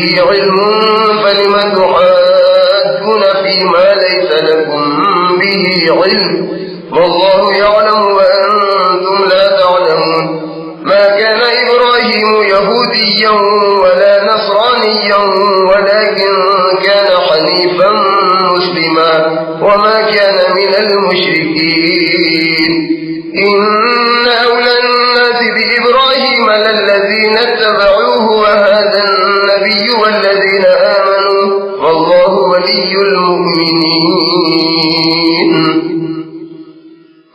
به علم فلم تحاجون فيما ليس لكم به علم والله يعلم وأنتم لا تعلمون ما كان إبراهيم يهوديا ولا نصرانيا ولكن كان حنيفا مسلما وما كان من المشركين إن أولى الناس بإبراهيم للذين اتبعوه وهذا النبي والذين آمنوا والله ولي المؤمنين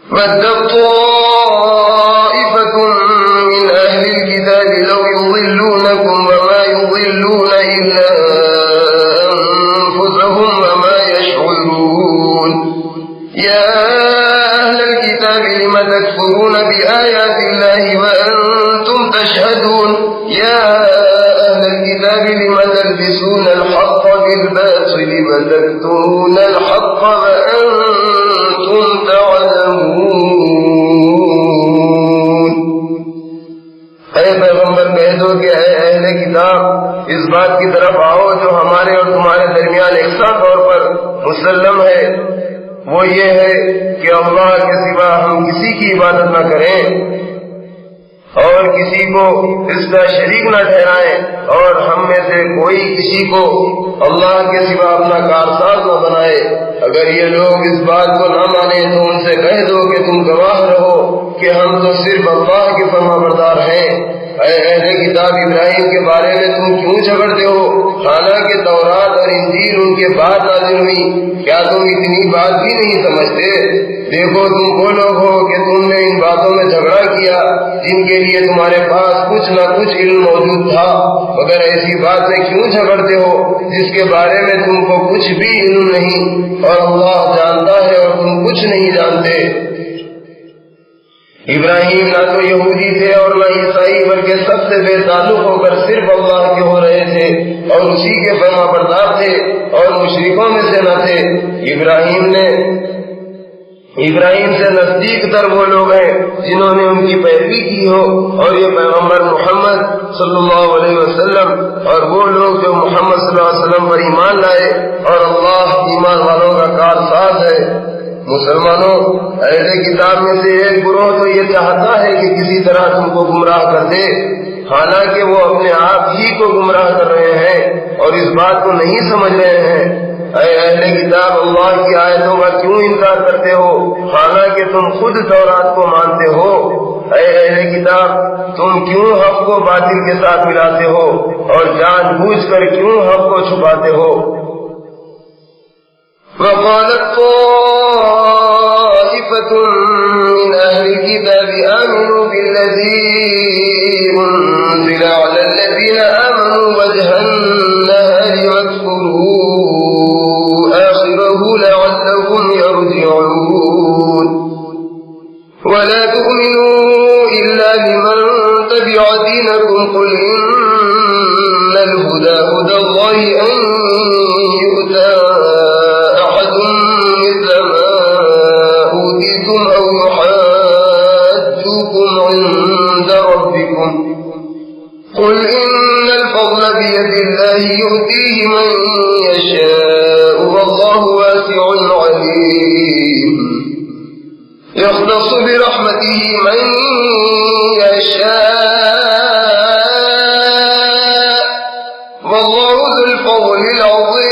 ودت طائفة من أهل الكتاب لو يضلونكم وما يضلون إلا أنفسهم وما يشعرون يا أهل الكتاب لم تكفرون بآيات الله وأنتم تشهدون يا أهل الكتاب لم تلبسون الحق بالباطل وتكتمون الحق وأنتم تعلمون اے پیغمبر کہہ دو کہ اے اہل کتاب اس بات کی طرف آؤ جو ہمارے اور تمہارے درمیان یکساں طور پر مسلم ہے وہ یہ ہے کہ اللہ کے سوا ہم کسی کی عبادت نہ کریں اور کسی کو اس کا شریک نہ ٹھہرائیں اور ہم میں سے کوئی کسی کو اللہ کے سوا اپنا کارساز نہ بنائے اگر یہ لوگ اس بات کو نہ مانیں تو ان سے کہہ دو کہ تم گواہ رہو کہ ہم تو صرف اللہ کے فرما بردار ہیں اے اہل کتاب ابراہیم کے بارے میں تم کیوں جھگڑتے ہو حالانکہ تورات اور انجیل ان کے بعد نازل ہوئی کیا تم اتنی بات بھی نہیں سمجھتے دیکھو تم وہ لوگ ہو کہ تم نے ان باتوں میں جھگڑا کیا جن کے لیے تمہارے پاس کچھ نہ کچھ علم موجود تھا مگر ایسی بات میں کیوں جھگڑتے ہو جس کے بارے میں تم کو کچھ بھی علم نہیں اور اللہ جانتا ہے اور تم کچھ نہیں جانتے ابراہیم نہ تو یہودی تھے اور نہ عیسائی بلکہ سب سے بے تعلق ہو کر صرف اللہ کے ہو رہے تھے اور اسی کے فرما بردار تھے اور مشرکوں میں سے نہ تھے ابراہیم سے نزدیک تر وہ لوگ ہیں جنہوں نے ان کی پیروی کی ہو اور یہ پیغمبر محمد صلی اللہ علیہ وسلم اور وہ لوگ جو محمد صلی اللہ علیہ وسلم پر ایمان لائے اور اللہ ایمان والوں کا کارساز ہے مسلمانوں اہل کتاب میں سے ایک گروہ تو یہ چاہتا ہے کہ کسی طرح تم کو گمراہ کر دے حالانکہ وہ اپنے آپ ہی کو گمراہ کر رہے ہیں اور اس بات کو نہیں سمجھ رہے ہیں اے اہل کتاب اللہ کی آیتوں کا کیوں انکار کرتے ہو حالانکہ تم خود تورات کو مانتے ہو اے اہل کتاب تم کیوں حق کو باطل کے ساتھ ملاتے ہو اور جان بوجھ کر کیوں حق کو چھپاتے ہو وقالت طائفة من أهل الكتاب آمنوا بالذي أنزل على الذين آمنوا وجه النهار واكفروا آخره لعلهم يرجعون ولا تؤمنوا إلا لمن تبع دينكم قل إن الهدى هدى الله أن يؤتى أو يحاجوكم عند ربكم قل إن الفضل بيد الله يؤتيه من يشاء والله واسع عليم يختص برحمته من يشاء والله ذو الفضل العظيم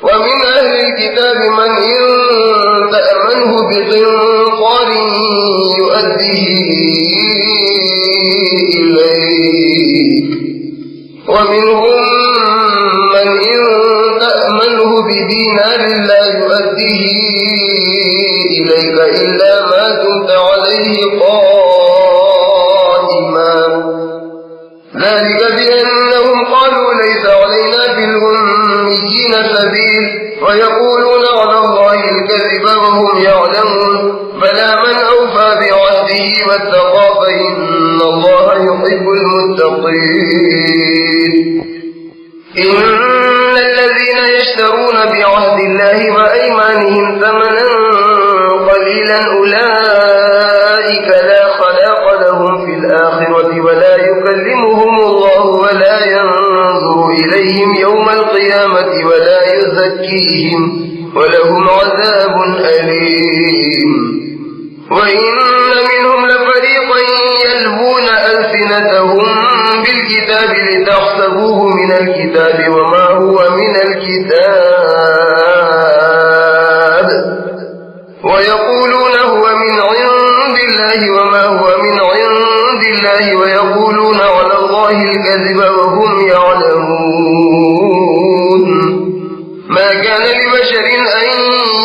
ومن أهل الكتاب من إن تأمنه بقنطار يؤديه إليك ومنهم من إن تأمنه بدينار لا يؤديه إليك إلا ما دمت عليه قائما ذلك بأنهم قالوا ليس علينا في الأميين سبيل ويقولون على الله الكذب وهم يعلمون بلى من أوفى بعهده واتقى فإن الله يحب المتقين إن الذين يشترون بعهد الله وأيمانهم ثمنا قليلا أولئك لا خلاق لهم في الآخرة ولا يكلمهم إليهم يوم القيامة ولا يزكيهم ولهم عذاب أليم وإن منهم لفريقا يلوون ألسنتهم بالكتاب لتحسبوه من الكتاب وما هو من الكتاب ويقولون هو من عند الله وما هو من عند الله ويقولون على الله الكذب وهم يعلمون ما كان لبشر أن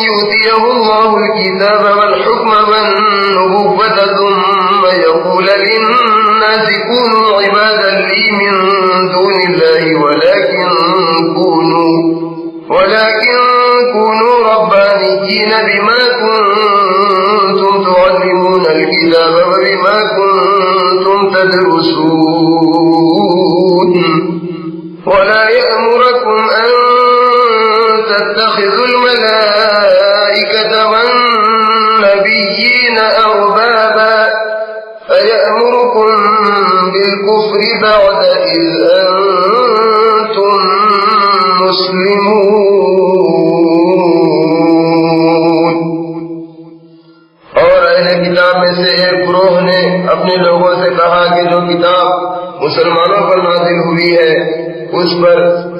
يؤتيه الله الكتاب والحكم والنبوة ثم يقول للناس كونوا عبادا لي من دون الله ولكن كونوا ربانيين بما كنتم تعلمون الكتاب وبما كنتم تدرسون ولا يأمركم أن تتخذوا الملائكة والنبيين أربابا فيأمركم بالكفر بعد إذ أنتم مسلمون. اور اہل کتاب میں سے ایک گروہ نے اپنے لوگوں سے کہا کہ جو کتاب مسلمانوں پر نازل ہوئی ہے اس پر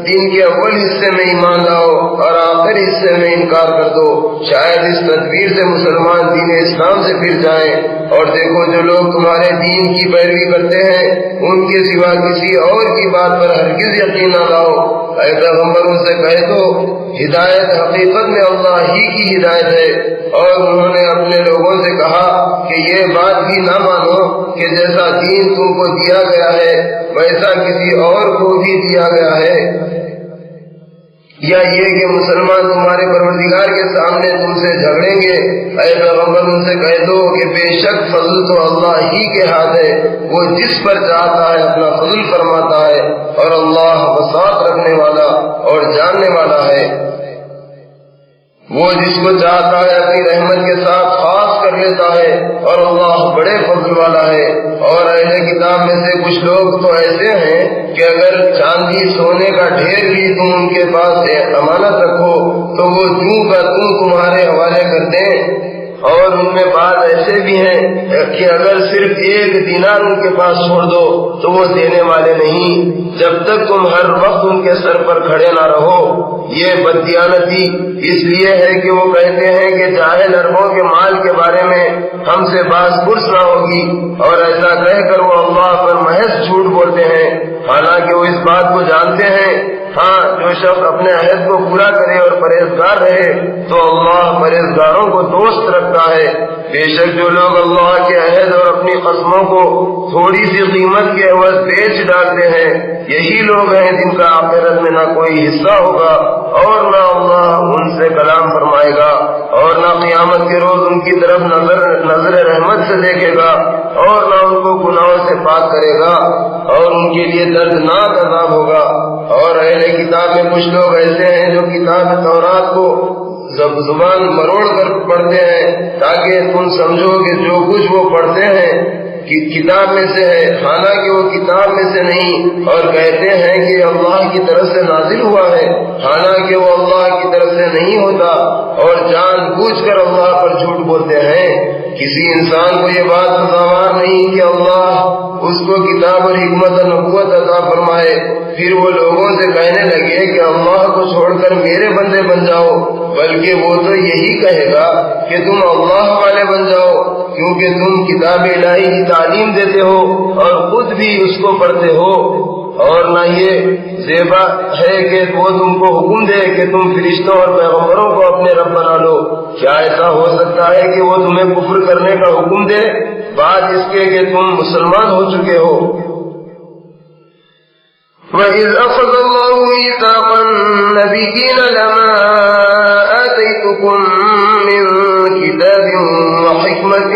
دین کے اول حصے میں ایمان لاؤ اور آخر حصے میں انکار کر دو، شاید اس تدبیر سے مسلمان دین اسلام سے پھر جائیں. اور دیکھو جو لوگ تمہارے دین کی پیروی کرتے ہیں ان کے سوا کسی اور کی بات پر ہرگز یقین نہ لاؤ. اے پیغمبر ان سے کہہ دو ہدایت حقیقت میں اللہ ہی کی ہدایت ہے. اور انہوں نے اپنے لوگوں سے کہا کہ یہ بات بھی نہ مانو کہ جیسا دین تم کو دیا گیا ہے ویسا کسی اور کو بھی دیا گیا ہے، یا یہ کہ مسلمان تمہارے پروردگار کے سامنے تم سے جھگڑیں گے. اے پیغمبر ان سے کہہ دو کہ بے شک فضل تو اللہ ہی کے ہاتھ ہے، وہ جس پر چاہتا ہے اپنا فضل فرماتا ہے اور اللہ وسعت رکھنے والا اور جاننے والا ہے. وہ جس کو چاہتا ہے اپنی رحمت کے ساتھ خاص کر لیتا ہے اور اللہ بڑے فضل والا ہے. اور اہل کتاب میں سے کچھ لوگ تو ایسے ہیں کہ اگر چاندی سونے کا ڈھیر بھی تم ان کے پاس امانت رکھو تو وہ جوں کا تمہارے حوالے کر دیں. اور ان میں بعض ایسے بھی ہیں کہ اگر صرف ایک دینار ان کے پاس چھوڑ دو تو وہ دینے والے نہیں جب تک تم ہر وقت ان کے سر پر کھڑے نہ رہو. یہ بددیانتی اس لیے ہے کہ وہ کہتے ہیں کہ جاہل عربوں کے مال کے بارے میں ہم سے باز پرس نہ ہوگی، اور ایسا کہہ کر وہ اللہ پر محض جھوٹ بولتے ہیں، حالانکہ وہ اس بات کو جانتے ہیں. ہاں جو شخص اپنے عہد کو پورا کرے اور پرہیزگار رہے تو اللہ پرہیزگاروں کو دوست رکھتا ہے. بے شک جو لوگ اللہ کے عہد اور اپنی قسموں کو تھوڑی سی قیمت کے عوض بیچ ڈالتے ہیں یہی لوگ ہیں جن کا آخرت میں نہ کوئی حصہ ہوگا اور نہ اللہ ان سے کلام فرمائے گا اور نہ قیامت کے روز ان کی طرف نظر رحمت سے دیکھے گا اور نہ ان کو گناہوں سے پاک کرے گا اور ان کے لیے دردناک عذاب ہوگا. اور اہل کتاب میں کچھ لوگ ایسے ہیں جو کتاب تورات کو زبان مروڑ کر پڑھتے ہیں تاکہ تم سمجھو کہ جو کچھ وہ پڑھتے ہیں کتاب میں سے ہے، حالانکہ وہ کتاب میں سے نہیں، اور کہتے ہیں کہ اللہ کی طرف سے نازل ہوا ہے حالانکہ وہ اللہ کی طرف سے نہیں ہوتا، اور جان بوجھ کر اللہ پر جھوٹ بولتے ہیں. کسی انسان کو یہ بات سزاوار نہیں کہ اللہ اس کو کتاب اور حکمت اور نبوت عطا فرمائے پھر وہ لوگوں سے کہنے لگے کہ اللہ کو چھوڑ کر میرے بندے بن جاؤ، بلکہ وہ تو یہی کہے گا کہ تم اللہ والے بن جاؤ کیونکہ تم کتاب الہی کی تعلیم دیتے ہو اور خود بھی اس کو پڑھتے ہو. اور نہ یہ زیبا ہے کہ وہ تم کو حکم دے کہ تم فرشتوں اور پیغمبروں کو اپنے رب بنا لو. کیا ایسا ہو سکتا ہے کہ وہ تمہیں کفر کرنے کا حکم دے بات اس کے کہ تم مسلمان ہو چکے ہو؟ وَإِذْ أَخَذَ اللَّهُ مِيثَاقَ النَّبِيِّينَ لَمَا آتَيْتُكُم مِّن كِتَابٍ وَحِكْمَةٍ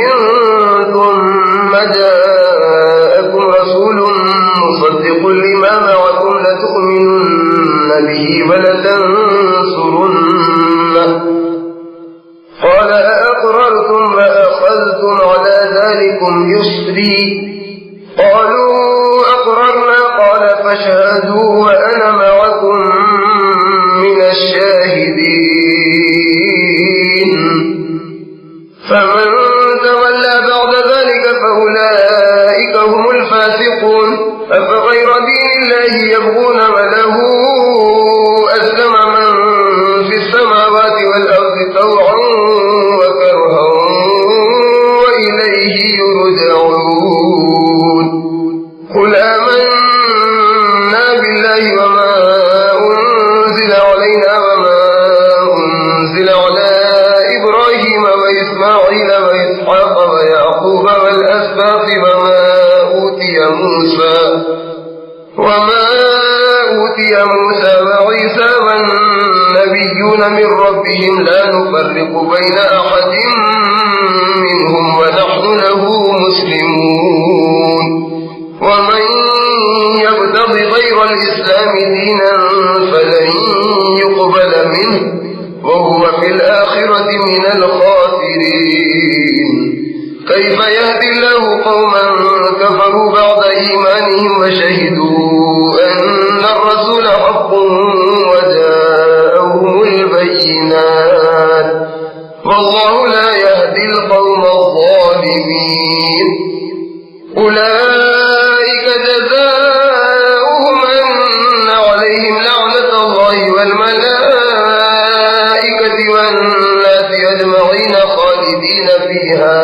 ثُمَّ جَاءَكُمْ رَسُولٌ مُصَدِّقٌ لِّمَا مَعَكُمْ لَتُؤْمِنُنَّ بِهِ وَلَتَنصُرُنَّهُ قَالَ أَأَقْرَرْتُمْ وَأَخَذْتُمْ عَلَىٰ ذَٰلِكُمْ إِصْرِي قَالُوا أَقْرَرْنَا قَالَ فاشهدوا وأنا معكم من الشاهدين فمن تولى بعد ذلك فأولئك هم الفاسقون أفغير دين الله يبغون وله أسلم من في السماوات والأرض طوعا وكرها وإليه يرجعون قل آمنا بالله وما أنزل علينا وما أنزل على إبراهيم وإسماعيل وإسحاق ويعقوب والأسباط وما أوتي موسى وعيسى والنبيون من ربهم لا نفرق بين أحد منهم ونحن له مسلمون ومن يبتغ غير الإسلام دينا فلن يقبل منه وهو في الآخرة من الخاسرين كيف يهدي الله قوما كفروا بعد إيمانهم وشهدوا أن الرسول حق وجاءهم البينات والله لا يهدي القوم الظالمين أولئك جزاؤهم أن عليهم لعنة الله والملائكة والناس أجمعين خالدين فيها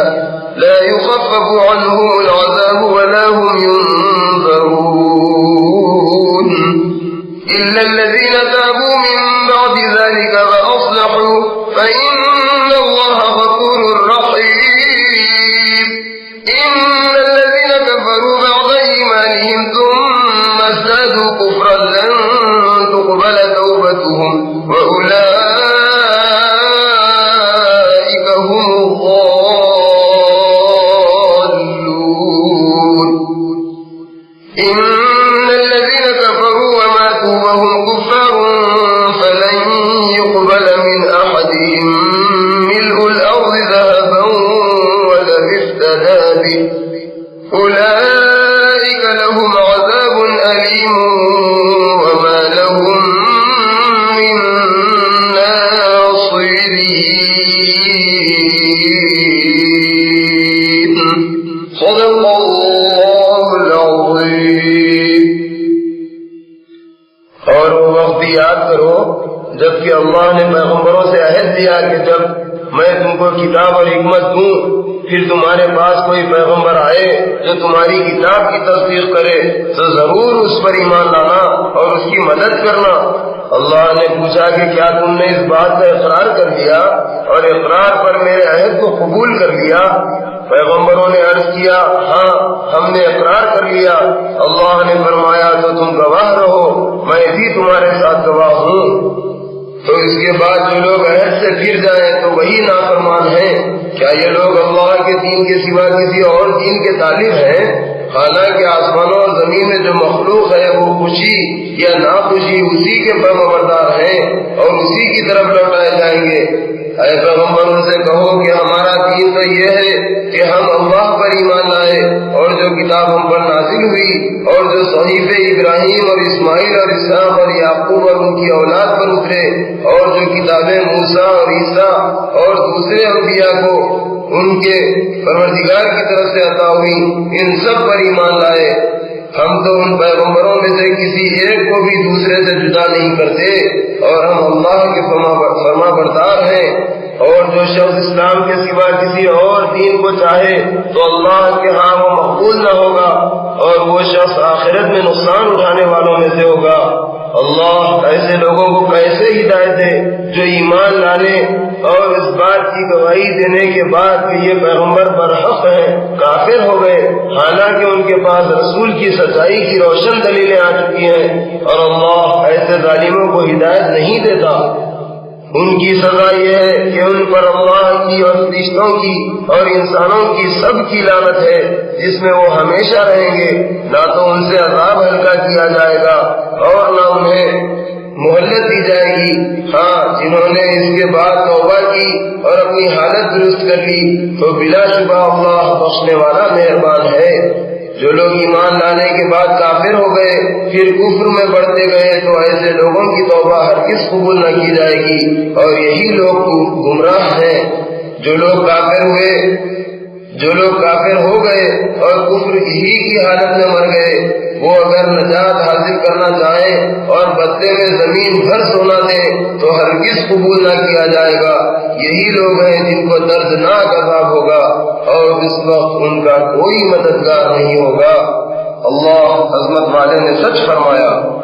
لا يخفف عنهم العذاب ولا هم ينظرون إلا الذين تابوا من بعد ذلك وأصلحوا فإن الله غفور رحيم إن الذين كفروا بعد إيمانهم ثم ازدادوا كفرا لن تقبل توبتهم وأولئك هم الضالون إن الذين كفروا وماتوا وهم كفار فلن يقبل من أحدهم ملء الأرض ذهبا ولو افتدى به أولئك لهم عذاب أليم وما لهم من ناصرين صدق الله العظيم اور وہ وقت یاد کرو جبکہ اللہ نے پیغمبروں سے عہد دیا کہ جب میں تم کو کتاب اور حکمت دوں پھر تمہارے پاس کوئی پیغمبر آئے جو تمہاری کتاب کی تصدیق کرے تو ضرور اس پر ایمان لانا اور اس کی مدد کرنا. اللہ نے پوچھا کہ کیا تم نے اس بات کا اقرار کر لیا اور اقرار پر میرے عہد کو قبول کر لیا؟ پیغمبروں نے عرض کیا ہاں ہم نے اقرار کر لیا. اللہ نے فرمایا تو تم گواہ رہو میں بھی تمہارے ساتھ گواہ ہوں. تو اس کے بعد جو لوگ عہد سے پھر جائیں تو وہی نافرمان ہیں. کیا یہ لوگ اللہ کے دین کے سوا کسی اور دین کے طالب ہیں؟ حالانکہ آسمانوں اور زمین میں جو مخلوق ہے وہ خوشی یا ناخوشی اسی کے فرمانبردار ہیں اور اسی کی طرف لوٹائے جائیں گے. اے پیغمبر ان سے کہو کہ ہمارا دین تو یہ ہے کہ ہم اللہ پر ایمان لائے اور جو کتاب ہم پر نازل ہوئی اور جو صحیفے ابراہیم اور اسماعیل اور اسحاق اور یعقوب اور ان کی اولاد پر اترے اور جو کتابیں موسیٰ اور عیسیٰ اور دوسرے انبیاء کو ان کے پروردگار کی طرف سے عطا ہوئی ان سب پر ایمان لائے. ہم تو ان پیغمبروں میں سے کسی ایک کو بھی دوسرے سے جدا نہیں کرتے اور ہم اللہ کے فرما بردار ہیں. اور جو شخص اسلام کے سوا کسی اور دین کو چاہے تو اللہ کے ہاں وہ مقبول نہ ہوگا اور وہ شخص آخرت میں نقصان اٹھانے والوں میں سے ہوگا. اللہ ایسے لوگوں کو کیسے ہدایت دے جو ایمان لانے اور اس بات کی گواہی دینے کے بعد کہ یہ پیغمبر برحق ہیں کافر ہو گئے حالانکہ ان کے پاس رسول کی سچائی کی روشن دلیلیں آ چکی ہیں. اور اللہ ایسے ظالموں کو ہدایت نہیں دیتا. ان کی سزا یہ ہے کہ ان پر اللہ کی اور فرشتوں کی اور انسانوں کی سب کی لعنت ہے جس میں وہ ہمیشہ رہیں گے. نہ تو ان سے عذاب ہلکا کیا جائے گا اور نہ انہیں مہلت دی جائے گی. ہاں جنہوں نے اس کے بعد توبہ کی اور اپنی حالت درست کر لی تو بلا شبہ اللہ بخشنے والا مہربان ہے. جو لوگ ایمان لانے کے بعد کافر ہو گئے پھر کفر میں بڑھتے گئے تو ایسے لوگوں کی توبہ ہرگز قبول نہ کی جائے گی، اور یہی لوگ گمراہ ہیں۔ جو لوگ کافر ہو گئے اور کفر ہی کی حالت میں مر گئے، وہ اگر نجات حاصل کرنا چاہیں اور بدلے میں زمین بھر سونا دیں تو ہرگز قبول نہ کیا جائے گا۔ یہی لوگ ہیں جن کو دردناک عذاب ہوگا اور اس وقت ان کا کوئی مددگار نہیں ہوگا۔ اللہ عظمت والے نے سچ فرمایا۔